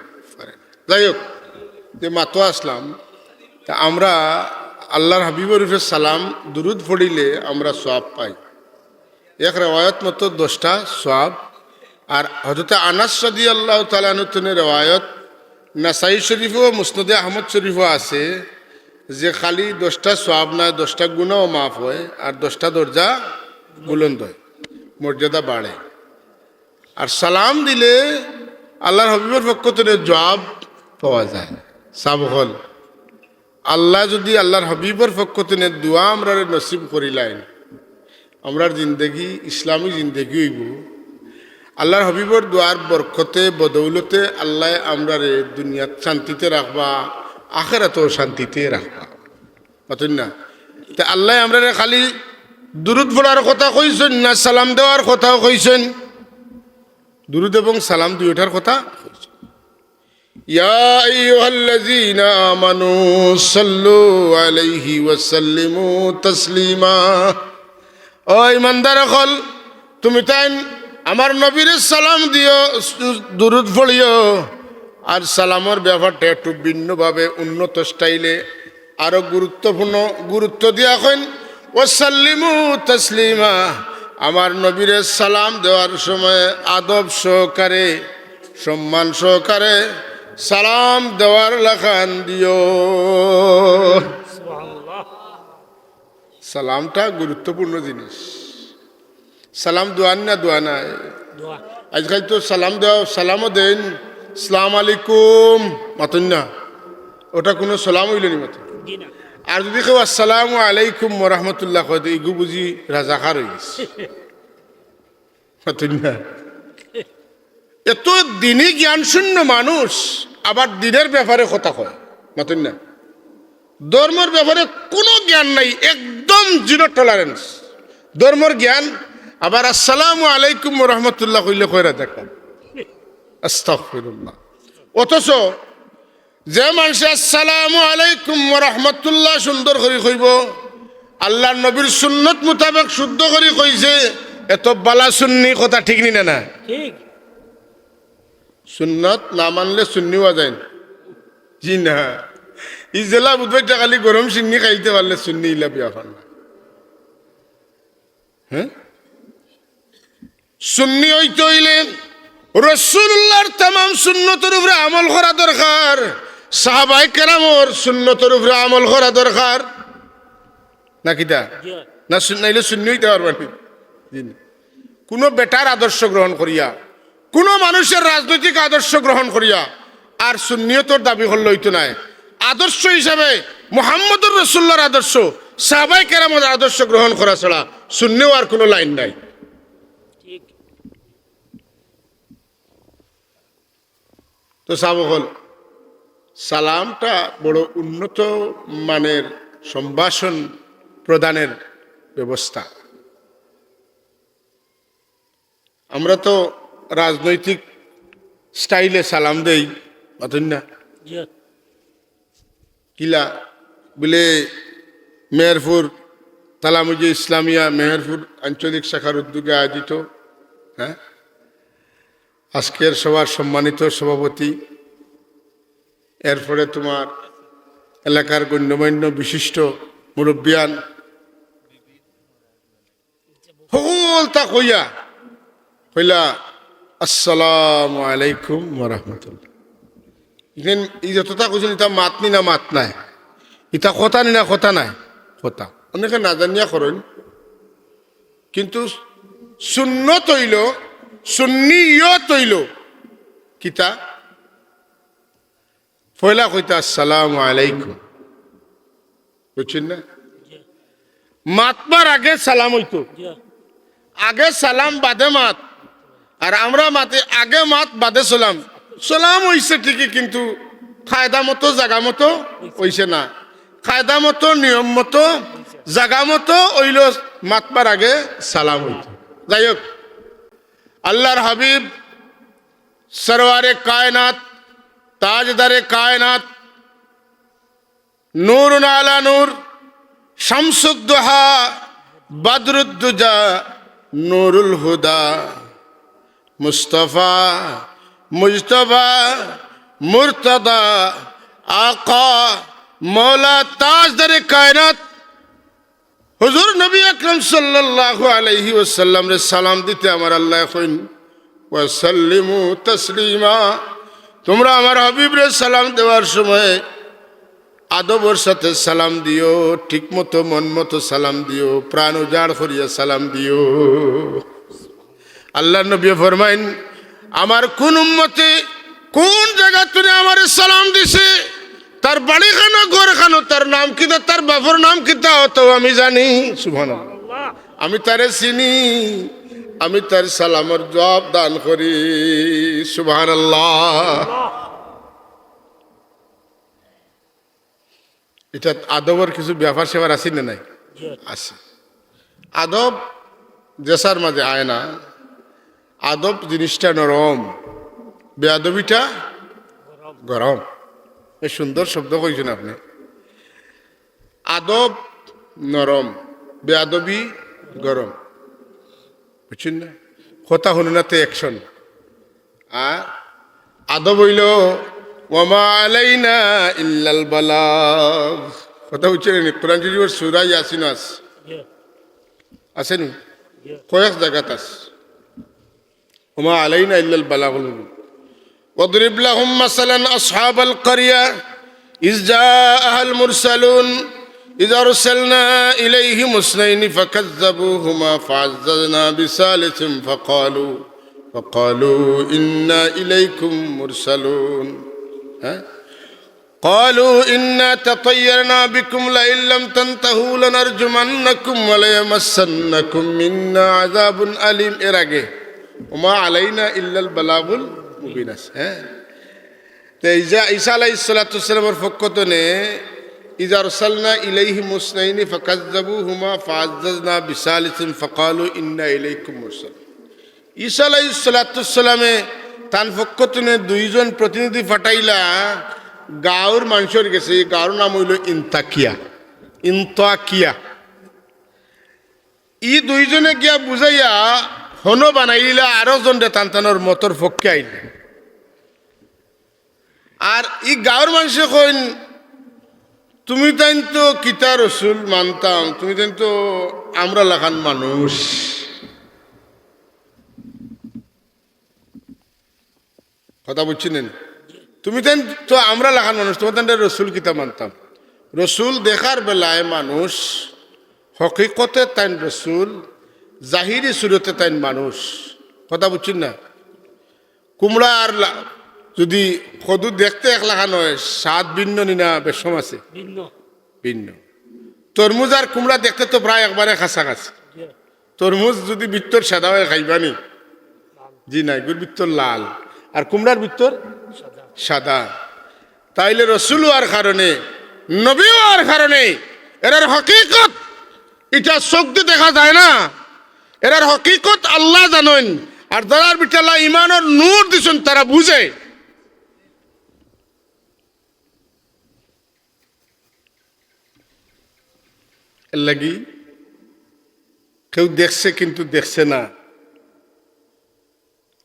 যাই হোক, যে মাতো আসলাম, তা আমরা আল্লাহর হাবিবর উপরে সালাম দুরুদ পড়িলে আমরা সওয়াব পাই। এক রেওয়ায়ত মতো 10টা সওয়াব। আর হযরত আনাস রাদিয়াল্লাহু তাআলা আনহু রেওয়ায়ত নাসাই শরীফ ও মুসনাদে আহমদ শরীফও আছে যে খালি 10টা সওয়াব না, 10টা গুনাহও মাফ হয় আর 10টা দরজা বুলন্দ হয়, মর্যাদা বাড়ে। আর সালাম দিলে আল্লাহর হাবিবের পক্ষ থেকে জবাব পাওয়া যায়। সাবহল আল্লাহ যদি আল্লাহর হাবিবের পক্ষ থেকে দোয়া আমরা নসিব করিলাইন, আমরার জিন্দগি ইসলামী জিন্দগি হইব। আল্লাহর হাবিবর দোয়ার বরকতে বদৌলতে আল্লাহ আমরা রে দুনিয়াত শান্তিতে রাখবা, আখিরাতেও শান্তিতে রাখবা। পাতেন না? তা আল্লাহ আমরা রে খালি দুরুদ পড়ার কথা কইছেন না সালাম দেওয়ার কথাও কইছেন? দুরুদ এবং সালাম দুইটার কথা হয়েছে। ইয়া আইয়ুহাল্লাযীনা আমানু সাল্লু আলাইহি ওয়া সাল্লিমু তাসলিমা। ও ইমানদার হল, তুমি তাই আমার নবীর সালাম দিও, দুরুদ পড়িও। আর সালামের ব্যাপারটা একটু ভিন্নভাবে উন্নত স্টাইলে আরো গুরুত্ব দিয়া হন ওয়াসাল্লিমু তাসলিমা। আমার নবীর সালাম দেওয়ার সময় আদব সহকারে, সম্মান সহকারে সালাম দেওয়ার লাখান দিও। সুবহানাল্লাহ। সালামটা গুরুত্বপূর্ণ জিনিস। সালাম দোয়ান না দোয়া নাই। দোয়া। আজকাল তো সালাম দেওয়া, সালামও দেন সালাম আলাইকুম মাতুন না, ওটা কোনো সালাম হইল নি মাতুন। জি না। আর যদি কেউ আসসালামু আলাইকুম রহমতুল্লাহ কয় তো এগু বুঝি রাজাকার হয়ে গেছে মাতুন না। এত দিনই জ্ঞান শূন্য মানুষ আবার দিনের ব্যাপারে কথা কয় মাতুন না। ধর্মের ব্যাপারে কোনো জ্ঞান নাই, একদম জিরো টলারেন্স ধর্মের জ্ঞান। আবার আসসালামু আলাইকুম রহমতুল্লাহ কইলে কয়রা দেখা আস্তাগফিরুল্লাহ। অথচ যে মানুষ আসসালামু আলাইকুম রহমতুল্লাহ সুন্দর করে কইব, আল্লাহর নবীর সুন্নত মোতাবেক শুদ্ধ করে কইছে, এত বালা সুন্নি কথা ঠিক নি না? ঠিক। সুন্নত না মানলে সুন্নি হওয়া যায় না। জি না, ই জেলা বুধবাইটা খালি গরম সিন্নি খাইতে পারলে সুন্নি ইলা বিয়া পান না। হ্যাঁ, সুন্নি হইতে হইলে রাসূলুল্লাহর तमाम সুন্নতের উপরে আমল করা দরকার, সাহাবায়ে কেরামের সুন্নতের উপরে আমল করা দরকার নাকি তা জি। না? নাইলে সুন্নি হইতে পারবেন। কোনো বেটার আদর্শ গ্রহণ করিয়া, কোনো মানুষের রাজনৈতিক আদর্শ গ্রহণ করিয়া আর সুন্নিয়তর দাবি করলে হইতো নাই। আদর্শ হিসাবে মুহাম্মদুর রাসূলুল্লাহর আদর্শ, সাহাবায়ে কেরামের আদর্শ গ্রহণ করা ছাড়া সুন্নিও আর কোনো লাইন নাই। ঠিক। তো সাবকল, সালামটা বড় উন্নত মানের সম্ভাষণ প্রদানের ব্যবস্থা। আমরা তো রাজনৈতিক স্টাইলে সালাম দেই মাতুন না। জি। কিলা বলে মেহেরপুর তালামুজি ইসলামিয়া মেহেরপুর আঞ্চলিক শাখার উদ্যোগে আয়োজিত, হ্যাঁ, আজকের সবার সম্মানিত সভাপতি, এরপরে তোমার এলাকার গণ্যমান্য বিশিষ্ট মুরব্বিয়ান হল তা কইলা আসসালামু আলাইকুম রহমতুল্লাহ। ইখান এই যতটা কইছেন এটা মাত নি না মাত নাই, এটা কথা নি না কথা নাই, কথা অনেকে না জানিয়া করেন। কিন্তু সুন্নত হইল, সুন্নিয়ত হইল কিতা পয়লা কইতা আসসালামু আলাইকুম, বুঝছেন না? জি। মাতবার আগে সালাম হইতো, জি। আগে সালাম বাদে মাত। আর আমরা মাতে আগে মাত বাদে সালাম। সালাম হইছে ঠিকই, কিন্তু কায়দা মতো জাগা মতো হইছে না। কায়দা মতো নিয়ম মতো জাগা মতো হইল মাতবার আগে সালাম হইতো। যাই হোক, আল্লাহর হাবিব সরওয়ারে কায়নাত, তাজদারে কায়নাত, নূরুন আলা নূর, শামসুদ্দোহা, বদরুদ্দুজা, নূরুল হুদা, মুস্তফা, মুজতবা, মুর্তদা, আকা, মৌলা তাজদারে কায়নাত হুজুর নবী আকরাম সাল্লাল্লাহু আলাইহি ওয়াসাল্লাম রে সালাম দিতে আমার আল্লাহ কইন ওয়াসাল্লিমু তাসলিমা। তোমরা আমার হাবিব রে সালাম দেওয়ার সময় আদবের সাথে সালাম দিও, ঠিক মতো মন মতো সালাম দিও, প্রাণ উজাড় করিয়া সালাম দিও। আল্লাহ নবী ফরমাইন, আমার কোন উম্মতে কোন জায়গা তুমি আমার সালাম দিছে, তার বাড়ি খানো ঘর খানো, তার নাম কিতা, তার বাপর নাম কিতা হতো আমি জানি। সুবহানাল্লাহ। আল্লাহ। আমি তারে চিনি, আমি তার সালামের জবাব দান করি। সুবহানাল্লাহ। এটা আদবের কিছু ব্যাপার সেবার আছে না নাই? জি। আছে। আদব জেসার মাঝে আয় না। আদব জিনিসটা নরম, বেয়াদবিটা গরম। এই সুন্দর শব্দ কইছেন আপনি। আদব নরম, বেয়াদবি গরম, বুঝছেন না? কথা শুনুনাতে অ্যাকশন। আর আদব হইল ওয়ামা আলাইনা ইল্লাল বালাগ। কথা বুঝছেন? কোরআন শরীফের সূরা ইয়াসিন আছে নি, কয়েক জায়গাত আছে ওমা আলাইনা ইল্লাল বালাগুল মুবিন। ওয়াদরিব লাহুম মাসালান আসহাবাল কারিয়া ইয জাআহাল মুরসালুন ইয আরসালনা ইলাইহিম ইসনাইনি ফাকাযযাবুহুমা ফাআযযাযনা বিসালিসিন ফাকালু ইন্না ইলাইকুম মুরসালুন। হ্যাঁ, قالوا إنا تطيرنا بكم لئن لم تنتهوا لنرجمنكم وليمسنكم منا عذاب أليم। এর আগে ওমা আলাইনা ইল্লাল বালাগুল মুবিন। হ্যাঁ, তো ঈসা আলাইহিস সালাতু ওয়াস সালামের পক্ষতনে ইযা আরসালনা ইলাইহিম মুসনাইনি ফাকাযযাবুহুমা ফাআযযাযনা বিসালিসিন ফাকালু ইন্না ইলাইকুম মুরসালুন। ঈসা আলাইহিস সালাতু ওয়াস সালামে তার পক্ষতনে দুইজন প্রতিনিধি পাঠাইলা গাঁর মানুষের গেছে। গাঁর নাম হইল ইন্তাকিয়া। ই দুইজনে গিয়া বুঝাইয়া হন বানাইলা, আরো জনরে তান্তানোর মতর পক্ষে আইলে। আর ই গাঁর মানুষে কইন তুমি তাই তো কিতা রসুল মানতাম, তুমি তাই তো আমরা লাখান মানুষ। কথা বুঝছিলেন? তুমি তেন তো আমরা লাখান মানুষ, তোমার তেন রসুল কিতা মানতাম। রসুল দেখার বেলায় মানুষ, হকিকতে তাইন রসুল, জাহিরি সুরতে তাইন মানুষ। কথা বুঝছেন না? কুমড়া আর যদি সদু দেখতে এক লাখান হয়, স্বাদ ভিন্ন নিনা বেশম আছে ভিন্ন। তরমুজ আর কুমড়া দেখতে তো প্রায় একবারে কাছাকাছি। তরমুজ যদি ভিতর সাদা হয় খাইবানি, জি নাই, গুর ভিতর লাল আর কুমড়ার ভিতর সাদা। তাইলে রসুল হওয়ার কারণে, নবী হওয়ার কারণে এরার হকিকত এটা চোখ দিয়ে দেখা যায় না, এরার হকিকত আল্লাহ জানেন। আর যারার বিটালা ইমানের নূর দিছেন তারা বুঝে। এর লাগি কেউ দেখছে কিন্তু দেখছে না,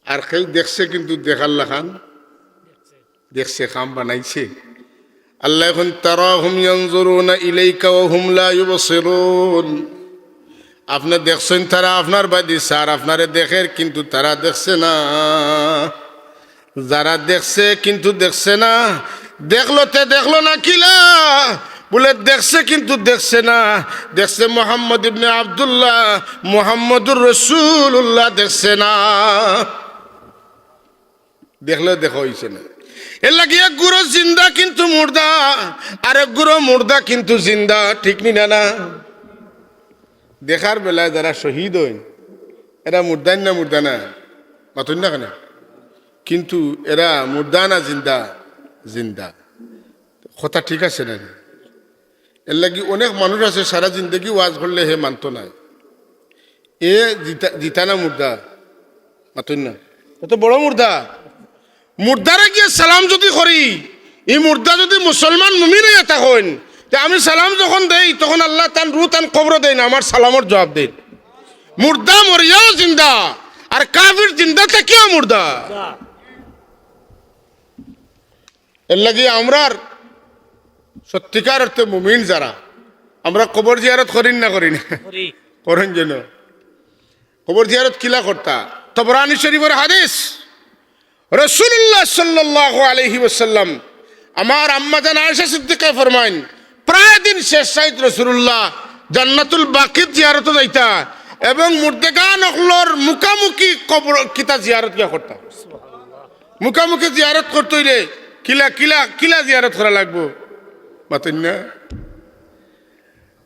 আর কেউ দেখছে কিন্তু দেখার লাখান দেখছে, কাম বানাইছে। আল্লাহ এখন তারাহুম ইয়ানজুরুনা ইলাইকা ওয়া হুম লা ইউবসিরুন। আপনি দেখছেন তারা আপনার বাদি স্যার আপনারে দেখের, কিন্তু তারা দেখছে না। যারা দেখছে কিন্তু দেখছে না, দেখলো না কিলা বলে দেখছে কিন্তু দেখছে না। দেখছে মুহাম্মদ ইবনে আব্দুল্লাহ মুহাম্মদুর রাসূলুল্লাহ, দেখছে না। দেখলে দেখা হইছে না। এর লাগে এক গুরু জিন্দা কিন্তু মুর্দা, আর এক গুরু মুর্দা কিন্তু জিন্দা, ঠিক নি না? দেখার বেলায় যারা শহীদ হইন এরা মুর্দান না মুর্দা না, মাতুন না কেন? কিন্তু এরা মুর্দা না জিন্দা? জিন্দা। কথা ঠিক আছে না? এর লাগি অনেক মানুষ আছে সারা জিন্দগি ওয়াজ করলে হে মানত না। এ জিতা না মুর্দা? মাতুন না? এত বড় মুর্দা। মুর্দারে গিয়ে সালাম যদি করি, এই মুর্দা যদি মুসলমান মুমিন হইয়া থাকেন, আমি সালাম যখন দেই তখন আল্লাহ তান রু তান কবর দেয় না, আমার সালামর জবাব দেন। মুর্দা মরিয়াও জিন্দা, আর কাফির জিন্দা থেকেও মুর্দা। এর লাগে আমরার সত্যিকার অর্থে মুমিন যারা, আমরা কবর জিয়ারত করিন না করি না? করেন যেন। কবর জিয়ারত কিলা করতা? তবরানি শরীফের হাদিস, রাসূলুল্লাহ সাল্লাল্লাহু আলাইহি ওয়াসাল্লাম আমার আম্মা জান আয়েশা সিদ্দিকা ফরমাইন, প্রায় দিন শেষ সাইদ রাসূলুল্লাহ জান্নাতুল বাকিত জিয়ারত যাইতা এবং মুর্দেগান অখলর মুখামুখি কবর কিতা জিয়ারত গিয়া করতা। মুখামুখি জিয়ারত করতে হইলে কিলা কিলা কিলা জিয়ারত করা লাগবো? মাতুন না?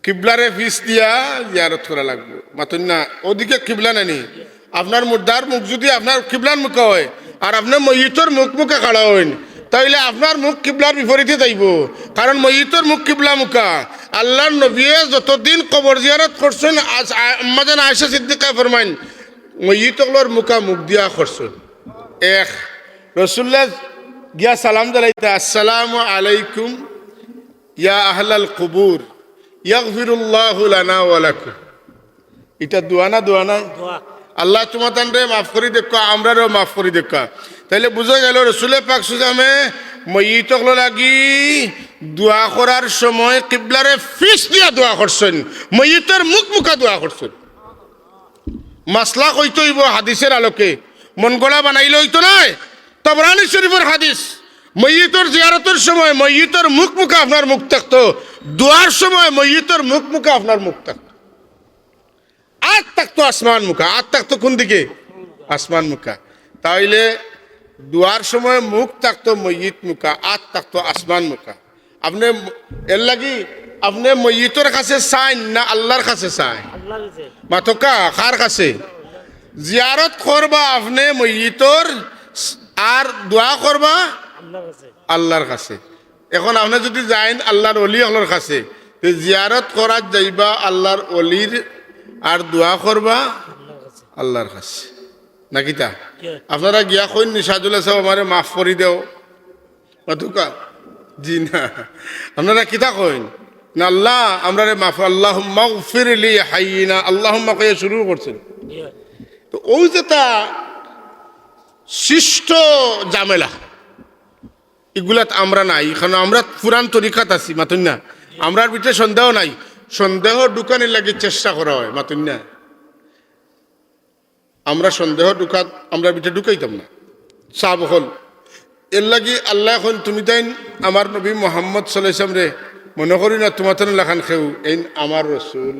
কিবলারে ফিস দিয়া জিয়ারত করা লাগবো, মাতুন না? ওদিকে কিবলা নানি, আপনার মুর্দার মুখ যদি আপনার কিবলার মুখে হয় আর আপনার ময়িতর মুখ মুখে খাড়া হইন, তাইলে আপনার মুখ কিবলার বিপরীতে যাইব, কারণ ময়িতর মুখ কিবলা মুখা। আল্লাহর নবী যতদিন কবর জিয়ারত করছেন, আম্মা জান আয়েশা সিদ্দিকা ফরমাইন, মইয়িতকলর মুখা মুখ দিয়া করছেন। এক, রসুল্লাহ গিয়া সালাম জানাইতে, আসসালামু আলাইকুম ইয়া আহলাল কুবুর ইয়াগফিরুল্লাহু লানা ওয়া লাকুম। এটা দোয়া না? দোয়া না? দোয়া। আল্লাহ তোমার তানরে মাফ করি দেখা, আমরারও মাফ করি দেখা। তাইলে বুঝা গেল রসুলের পাক সুজামে মইয়িতকল লাগি দোয়া করার সময় কিবলারে ফিস দিয়া দোয়া করছেন, মইয়িতের মুখ মুখা দোয়া করছেন। মাসলা কইতে হইব হাদিসের আলোকে, মন গড়া বানাইলে হইতো নয়। তাবরানী শরীফের হাদিস, মইয়িতর জিয়ারতের সময় মইয়িতর মুখ মুখা আপনার মুখ থাকতো, দোয়ার সময় মইয়িতর মুখ মুখা আপনার মুখ থাকতো। আজ থাকতো আসমান মুখা, আজ থাকতো কোন দিকে? আসমান মুখা। তাইলে দোয়ার সময় মুখ থাকতো মইয়িত মুখা, আজ থাকতো আসমান মুখা। আপনি এর লাগি আপনি মইয়িতর কাছে চাইন না আল্লাহর কাছে চাই? আল্লাহ দিছে। মাতকা কার কাছে? জিয়ারত করবা আপনি মইয়িতর, আর দোয়া করবা আল্লাহর কাছে। আল্লাহর কাছে। এখন আপনি যদি যাইন আল্লাহর অলি আল্লাহর কাছে, তো জিয়ারত করার যাইবা আল্লাহর অলির, আর দোয়া করবা আল্লাহর কাছে। আল্লাহর কাছে, নাকি তা? কে? আপনারা গিয়া কইন নিশাদুল্লাহ সাহেব আমারে মাফ করি দেও, মাতুকা? জি না, আপনারা কিতা কইন না আল্লাহ আমরা মাফ, আল্লাহুম্মা গফিরলি হাইয়িনা, আল্লাহুম্মা কইয়া শুরু করছেন। ইয়ে। তো ওই যে তা সৃষ্ট জামেলা, এগুলাত আমরা নাই, কারণ আমরা পুরান তরিকাত আছি, মাতুন না? আমরার ভিতরে সন্দেহ নাই, সন্দেহ ঢুকানির লাগে চেষ্টা করা হয়, মাতুন না? আমরা সন্দেহ ঢুকাত আমরা ভিতরে ঢুকাইতাম না। সাব হল এর লাগি আল্লাহ এখন তুমি তাই আমার নবী মোহাম্মদ সাল্লাম রে মনে করি না তোমার তো লেখান খেউ এই আমার রসুল,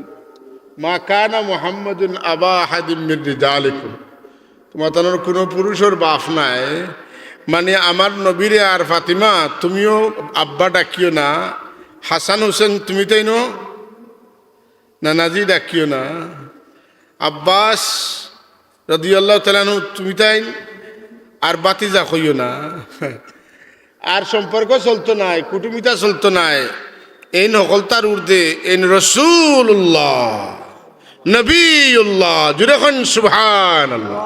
মা কানা মোহাম্মদুন আবা আহাদিম মির রিজালিকুম, তোমার তানোর কোনো পুরুষের বাপ নাই, মানে আমার নবীরে আর ফাতিমা তুমিও আব্বা ডাকিও না, হাসান হোসেন তুমি তাই নানাজি ডাকিও না, আব্বাস রাদিয়াল্লাহু তাআলা আনহু তুমি তাই আর বাতিজা কইও না, আর সম্পর্ক চলতো নাই, কুটুমিতা চলতো নাই, এই নকলতার উর্দে এই রসুল্লাহ নবীউল্লাহ জুড়ে খন সুবহানাল্লাহ।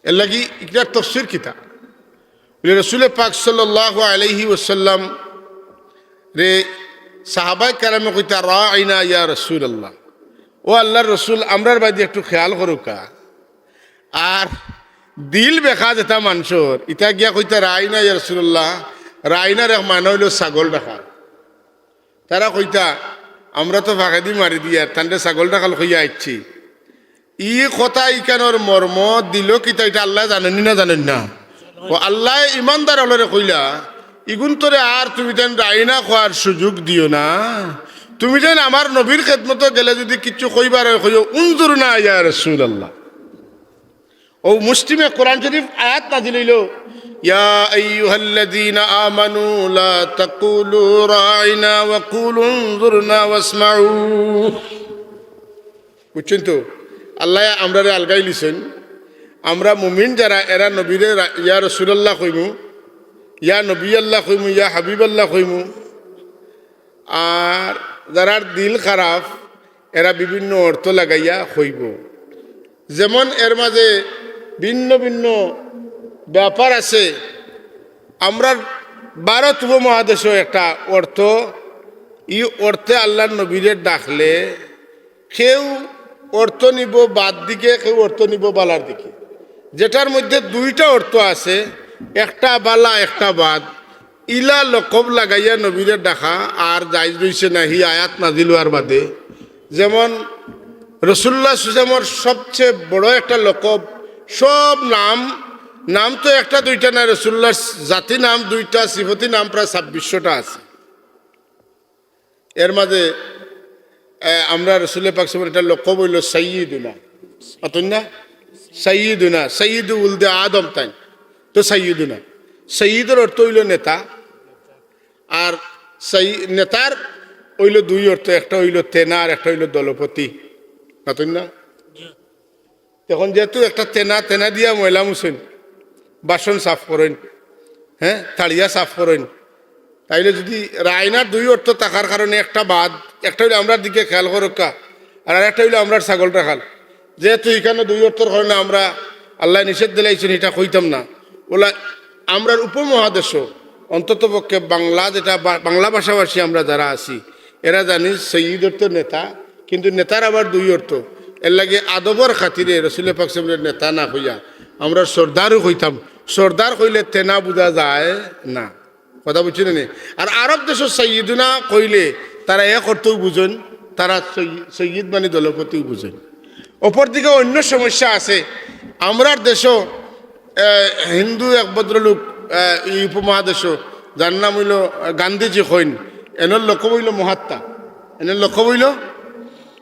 এর লাগি ইকরার তফসির কিতা রসুল পাক সাল্লাল্লাহু আলাইহি ওয়াসাল্লাম রে সাহাবায়ে কেরামে কইতা রাইনা ইয়া রাসূলুল্লাহ, ও আল্লাহর রসুল আমরার বাদি একটু খেয়াল করুকা। আর দিল বেখা যেটা মানুষের ইটা গিয়া কইতা রাইনা ইয়া রাসূলুল্লাহ, রাইনার এক মানে হইল ছাগল দেখা। তারা কইতা আমরা তো ফাঁকাদি মারি দিয়া তান্ডে ছাগল ডাকাল কইয়া আইছি, ই কথা ইকানোর মর্ম দিল কিতা এটা আল্লাহ জানেনি না জানেন না? ও আল্লাহ ইমানদার হলরে কইলা ইগুন তোরে আর তুমি যেন রাইনা খোয়ার সুযোগ দিও না, তুমি যেন আমার নবীর খেদমতো গেলে যদি কিছু কইবার কইও উনজুর না ইয়া রাসূলুল্লাহ। ও মুসলিমে কোরআন শরীফ আয়াত নাযিল হইল, ইয়া আইয়ুহাল্লাযীনা আমানু লা তাকুলু রাইনা ওয়া কুলু উনজুরনা ওয়াসমাউ। বুঝছেন তো? আল্লাহ আমরারে আলগাই লিছেন, আমরা মুমিন যারা এরা নবীরে ইয়া রাসূলুল্লাহ কইমু, ইয়া নবী আল্লাহ কইমু, ইয়া হাবিব আল্লাহ কইমু। আর যারা দিল খারাপ এরা বিভিন্ন অর্থ লাগাইয়া কইব। যেমন এর মাঝে ভিন্ন ভিন্ন ব্যাপার আছে। আমরা ভারত উপমহাদেশও একটা অর্থ, ই অর্থে আল্লাহর নবীরে ডাকলে কেউ অর্থ নিব বাদ দিকে, কেউ অর্থ নিব বালার দিকে, যেটার মধ্যে দুইটা অর্থ আছে, একটা বালা একটা বাদ। ইলা লকব লাগাইয়া নবীরে ডাকা আর জায়জ রইছে না হি আয়াত নাজিল হওয়ার বাদে। যেমন রসুল্লাহ সুজামর সবচেয়ে বড় একটা লকব, সব নাম তো একটা দুইটা না, রসুল্লাহ জাতি নাম দুইটা, সিফতি নাম প্রায় 2600টা আছে। এর মাঝে আমরা রসুলের পাক সাল্লাল্লাহু আলাইহি ওয়াসাল্লাম এটা লকব হইল সাইয়্যিদুনা, অতন না সাইয়্যিদুনা, সাইয়্যিদু উলদে আদম তাই তো সাইয়্যিদুনা। সাইয়্যিদের অর্থ হইল নেতা, আর নেতার হইল দুই অর্থ, একটা হইল তেনা আর একটা হইল দলপতি, অতন না? তখন যেহেতু একটা তেনা দিয়া ময়লা মুছেন, বাসন সাফ করেন, হ্যাঁ থাড়িয়া সাফ করেন, তাইলে যদি রায়নার দুই অর্থ থাকার কারণে একটা বাদ, একটা হইলে আমরা দিকে খেয়াল করুকা আর একটা হইলো আমরা ছাগলটা খাল, যেহেতু এখানে দুই অর্থর কারণে আমরা আল্লাহ নিষেধ দিলাইছেন এটা কইতাম না। ওলা আমরার উপমহাদেশও অন্তত পক্ষে বাংলা যেটা বাংলা ভাষাভাষী আমরা যারা আছি এরা জানি সৈয়দ অর্থ নেতা, কিন্তু নেতার আবার দুই অর্থ। এর লাগে আদবর খাতিরে রসুল পাক সাহেবের নেতা না হইয়া আমরা সর্দারও হইতাম। সর্দার কইলে তেনা বোঝা যায় না, কথা বুঝছি না। আর আরব দেশের সৈয়দুনা কইলে তারা এক অর্থও বুঝেন, তারা সৈয়দ মানে দলপতিও বুঝেন। অপরদিকে অন্য সমস্যা আছে। আমরার দেশও হিন্দু এক ভদ্রলোক এই উপমহাদেশও যার নাম হইল গান্ধীজি কইন, এনের লক্ষ্য হইল মহাত্মা। এনের লক্ষ্য হইল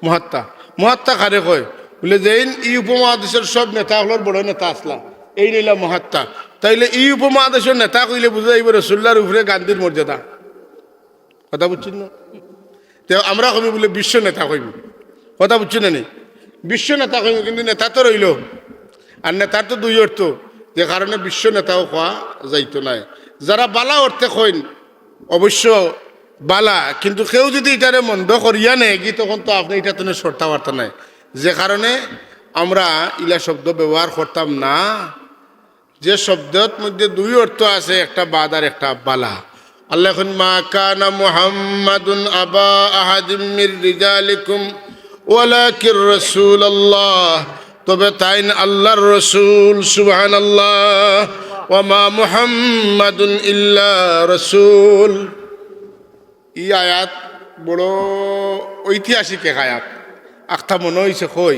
মহাত্মা। মহাত্মা কারে কয় বলে যে এই উপমহাদেশের সব নেতা হলোর বড় নেতা আসলা, এই নিলা মহাত্মা। তাইলে এই উপমহাদেশের নেতা কইলে বুঝে যাইব রসুল্লার উপরে গান্ধীর মর্যাদা, কথা বুঝছেন না? তো আমরা কবি বলে বিশ্ব নেতা কইব, কথা বুঝছেন না? বিশ্ব নেতা কইব, কিন্তু নেতা তো রইল। আর নেতার তো দুই অর্থ, যে কারণে বিশ্ব নেতাও খাওয়া যাইতো নাই। যারা বালা অর্থে কইন অবশ্য বালা, কিন্তু কেউ যদি এটারে মন্দ করিয়া নেয় কি তখন তো আপনি এটা তো সর্তা বার্তা নাই, যে কারণে আমরা ইলা শব্দ ব্যবহার করতাম না। যে শব্দের মধ্যে দুই অর্থ আছে, একটা বাদ আর একটা বালা। আল্লাহ এখন মা কানা মুহাম্মাদুন আবা আহাদিম মির রিজালিকুম ওয়ালাকির রাসূলুল্লাহ, তবে তাই আল্লাহর রসুল, সুবহানাল্লাহ। ওয়া মা মুহাম্মাদুন ইল্লা রাসূল। এই আয়াত বড় ঐতিহাসিক এক আয়াত। আখতা মনে হয়েছে কই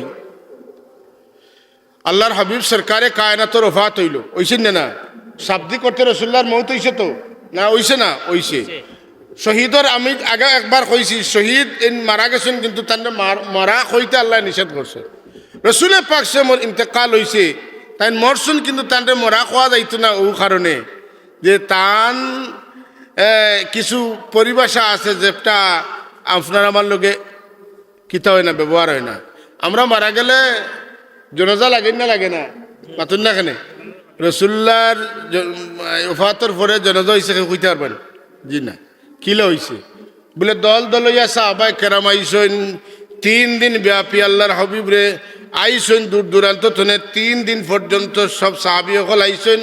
আল্লাহর হাবিব সরকারে কায়নাতর ওফাত হইল, ওইছেন না? শাব্দিক করতে রসুল্লাহর মৌত হইছে তো না? ওইছে না? ওইছে। শহীদর আমি আগে একবার কইছি, শহীদ মারা গেছেন, কিন্তু তার মারা হইতে আল্লাহ নিষেধ করছে। রসুলে পাক সে মোর ইন্তেকাল হয়েছে, তাই মরছুন, কিন্তু তার মরা খাওয়া যাইতো না। ও কারণে যে তান কিছু পরিভাষা আছে যেটা আপনার আমার লোকে কিতা হয় না, ব্যবহার হয় না। আমরা মারা গেলে জনাজা লাগে না, লাগে না? মাতুন না কেন? রসুল্লার ওফাতর পরে জনাজা হয়েছে, কেউ কইতে পারবেন? জি না। কিলা হয়েছে বলে দল দলইয়া সাহাবায়ে কেরাম আইসেন, 3 দিন ব্যাপী আল্লাহর হাবিব রে আইসেন দূর দূরান্ত থেকে। 3 দিন পর্যন্ত সব সাহাবী সকল আইসেন,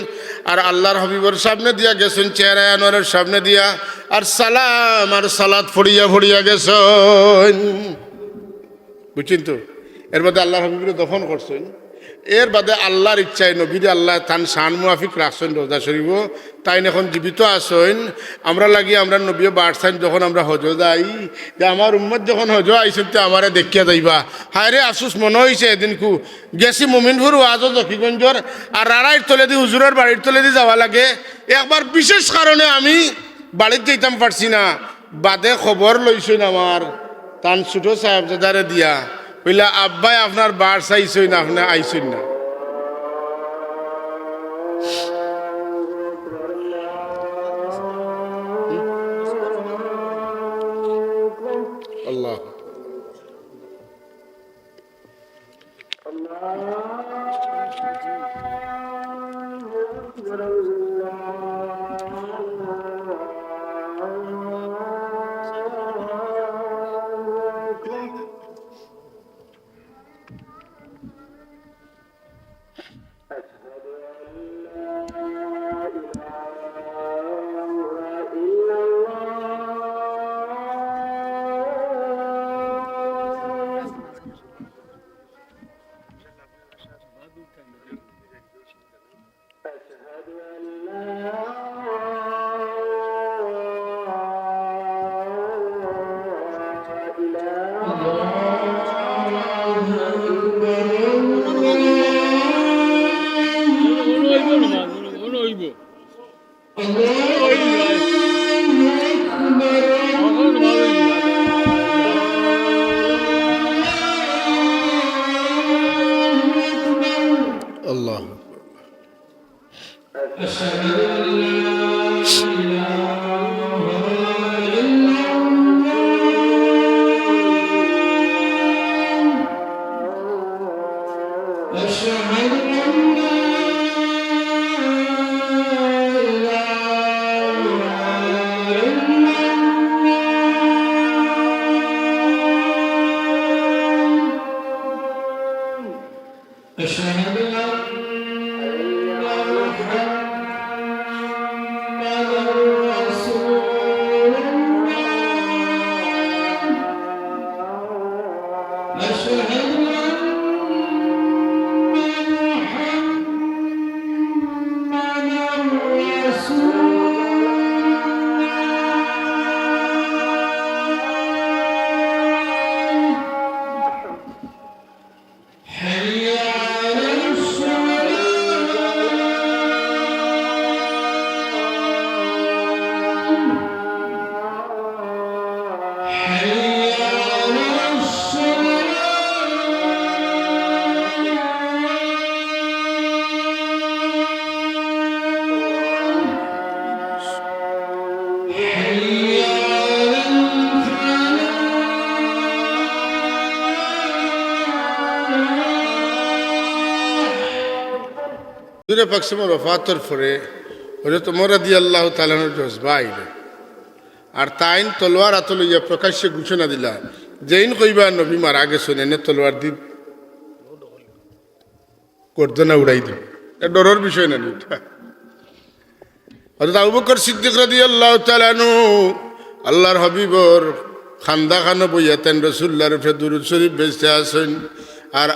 আর আল্লাহর হাবিবের সামনে দিয়া গেছেন, চেহারা আনোয়ারের সামনে দিয়া, আর সালাম আর সালাত ফড়িয়া ফড়িয়া গেছেন, বুঝছেন তো? এর বাদে আল্লাহর হাবিবরে দফন করছেন। এর বাদে আল্লাহর ইচ্ছায় নবীরে আল্লাহ তান শান মুআফিক রাখছেন রোজা শরীফ, তাই এখন জীবিত আসেন। আমরা লাগি আমরা নবী বাড়ছেন যখন আমরা হজ যাই, যে আমার উম্মত যখন হজ আইসেন তো আমারে দেখিয়া যাইবা। হায় রে আফসোস মনে হয়েছে এদিনকু গেছি মোমিনপুর ওয়াজ জকিগঞ্জর, আর রাড়াইর তলে দি হুজুরের বাড়ির তলে দি যাওয়া লাগে। একবার বিশেষ কারণে আমি বাড়িতে যেতাম পারছি না, বাদে খবর লইছেন আমার তান ছোট সাহেবজাদারে দিয়া, বললা আব্বাই আপনার বার চাইছই না, আপনি আইসই না। আল্লাহ আল্লাহ أشهد أن محمدا رسول الله أشهد أن محمدا رسول حي على الصلاة حي على الصلاة حي على الفلاح হুজুরে পাক সাল্লাল্লাহু ওয়াফাতের পরে হযরত ওমর রাদিয়াল্লাহু তাআলা জজবা আইলে আর তাইন তলোয়ার হাতে লইয়া প্রকাশ্যে ঘোষণা দিলা যেইন কইবা নবী মারা গেছেন এনে তলোয়ার দি গর্দনা উড়াই দিন এটা ডরের বিষয় না এটা হযরত আবু বকর সিদ্দিক রাদিয়াল্লাহু তাআলা আনহু আল্লাহর হাবিবর খান্দা খানো বইয়া তেন রাসূলুল্লাহর উপরে দুরূদ শরীফ বেচতে আসেন আর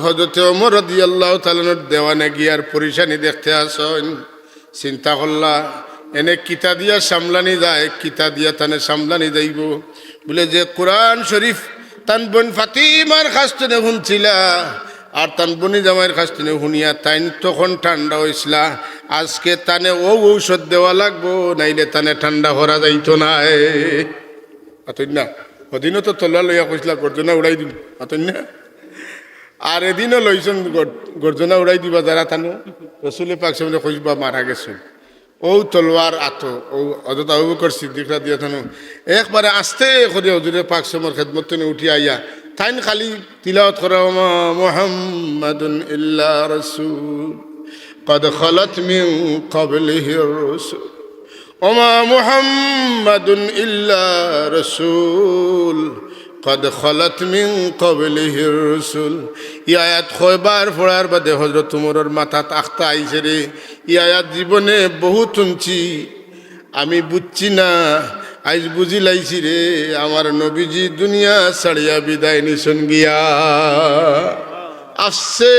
হযরত ওমর রাদিয়াল্লাহু তাআলার দেওয়ানে গিয়ার পরিশানি দেখতে আসেন চিন্তা করলা এনে কিতা দিয়া সামলানি যায় কিতা দিয়া তানে সামলানি যাইব বলে যে কোরআন শরীফ তান বোন ফাতিমার কাছে শুনছিলা আর তান বনি জামাইয়ের কাছে শুনিয়া তাইন তখন ঠান্ডা হয়েছিলা আজকে তানে ঔষধ দেওয়া লাগবো নাইলে তানে ঠান্ডা করা যাইতো না আতই না ওদিনও তো তলোয়ার লইয়া কইছিলা গর্জনা উড়াই দিন আতই না আর এদিনও লইছেন গর্জনা উড়াই দিবা যারা তানো রসুলের পাক সামনে কইবা মারা গেছেন ও তলোয়ার আতো ও হযরত আবু বকর সিদ্দিক রাদিয়াল্লাহু তাআলা একবারে আস্তে করে হুজুরের পাক সামনে খেদমতে উঠি আইয়া তাইন খালি তিলাওয়াত করা মুহাম্মাদুন ইল্লা রাসূল قد خلت من قبله الرسل وما محمد إلا رسول قد خلت من قبله الرسل আয়াত কয়বার পড়ার বাদে হযরত ওমরের মাথা আখতা আইছে রে আয়াত জীবনে বহুত শুনছি আমি বুঝছি না আজ বুঝি লাইছি রে আমার নবীজি দুনিয়া ছাড়িয়া বিদায় নিছেন গিয়া আসছে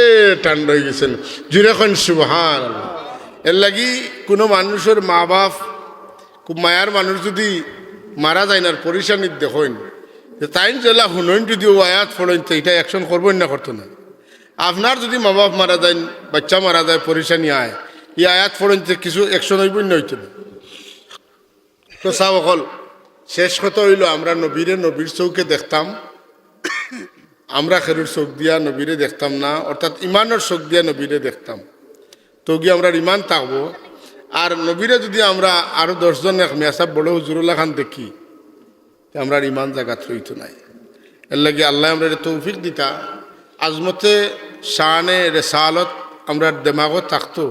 ঠান্ডা হয়ে গেছেন জুড়ে খন সুবহানাল্লাহ এর লাগি কোনো মানুষের মা বাপ খুব মায়ার মানুষ যদি মারা যায় না পরিশানিত দেখেন তাই জেলা শুনেন যদি ও আয়াত ফোড়েন তো এটা অ্যাকশন করবেন না করতো না আপনার যদি মা বাপ মারা যায় বাচ্চা মারা যায় পরিশানি আয় এই আয়াত ফোড়েন তো কিছু অ্যাকশন হইবেন না হইতো না তো সাব অকল শেষ কথা হইল আমরা নবীর চৌকে দেখতাম আমরা খেরুর চোখ দিয়া নবীরে দেখতাম না অর্থাৎ ইমানের চোখ দিয়া নবীরে দেখতাম তো গিয়ে আমরা ইমান থাকবো আর নবীরে যদি আমরা আরো 10 জন এক মেয়াসাব বড় হুজুরুল্লাহ খান দেখি আমরা ইমান জায়গা রইতো নাই এর লাগে আল্লাহ আমরা তৌফিক দিতা আজমতে শানে রেসালত আমরা দেমাগত থাকতো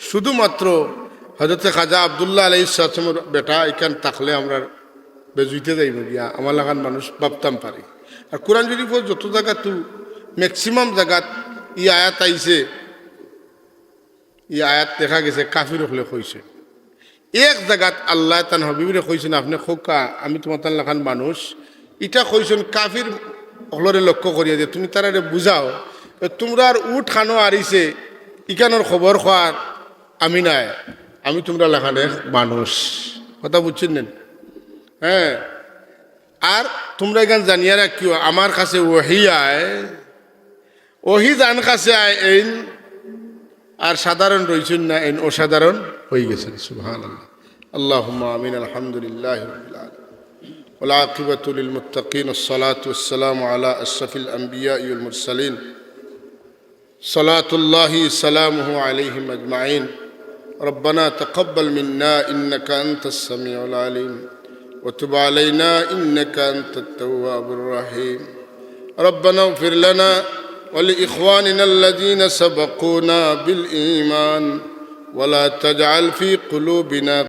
শুধুমাত্র হযরত খাজা আব্দুল্লাহ আলাইহিস সালামের বেটা এখান থাকলে আমরা বেজুইতে যাইব গিয়া আমার লাগান মানুষ ভাবতাম পারি আর কোরআন শরীফ যত জায়গা তো ম্যাক্সিমাম জায়গাত ই আয়াত আইছে ই আয়াত দেখা গেছে কাফির হলে কইছে এক জায়গাত আল্লাহ তান হবিবরে কইছেন আপনি খোকা আমি তোমার তান লাখান মানুষ এটা কইছেন কাফির হলরে লক্ষ্য করিয়া যে তুমি তারারে বুঝাও তোমরার উঠ খানো আরিছে ইকানোর খবর খোয়ার আমি নাই আমি তোমরা লাখানে মানুষ কথা বুঝছেন নেন হ্যাঁ আর তোমরা এখান জানিয়া রাখিও আমার কাছে ওহি আয় ওহি জান কাছে আয় এই আর সাধারণ রইছেন না এই অসাধারণ হয়ে গেছেন সুবহানাল্লাহ আল্লাহুম্মা আমিন আলহামদুলিল্লাহি রাব্বিল আলামিন ওয়াল আকিবাতু লিল মুত্তাকিন আসসালাতু ওয়াসসালামু আলা আশরাফিল আমবিয়া ওয়াল মুরসালিন সালাতুল্লাহি সালামুহু আলাইহিম আজমাইন ربنا تقبل منا إنك أنت السميع العليم وتب علينا إنك أنت التواب الرحيم ربنا اغفر لنا ولإخواننا الذين سبقونا بالإيمان ولا تجعل في قلوبنا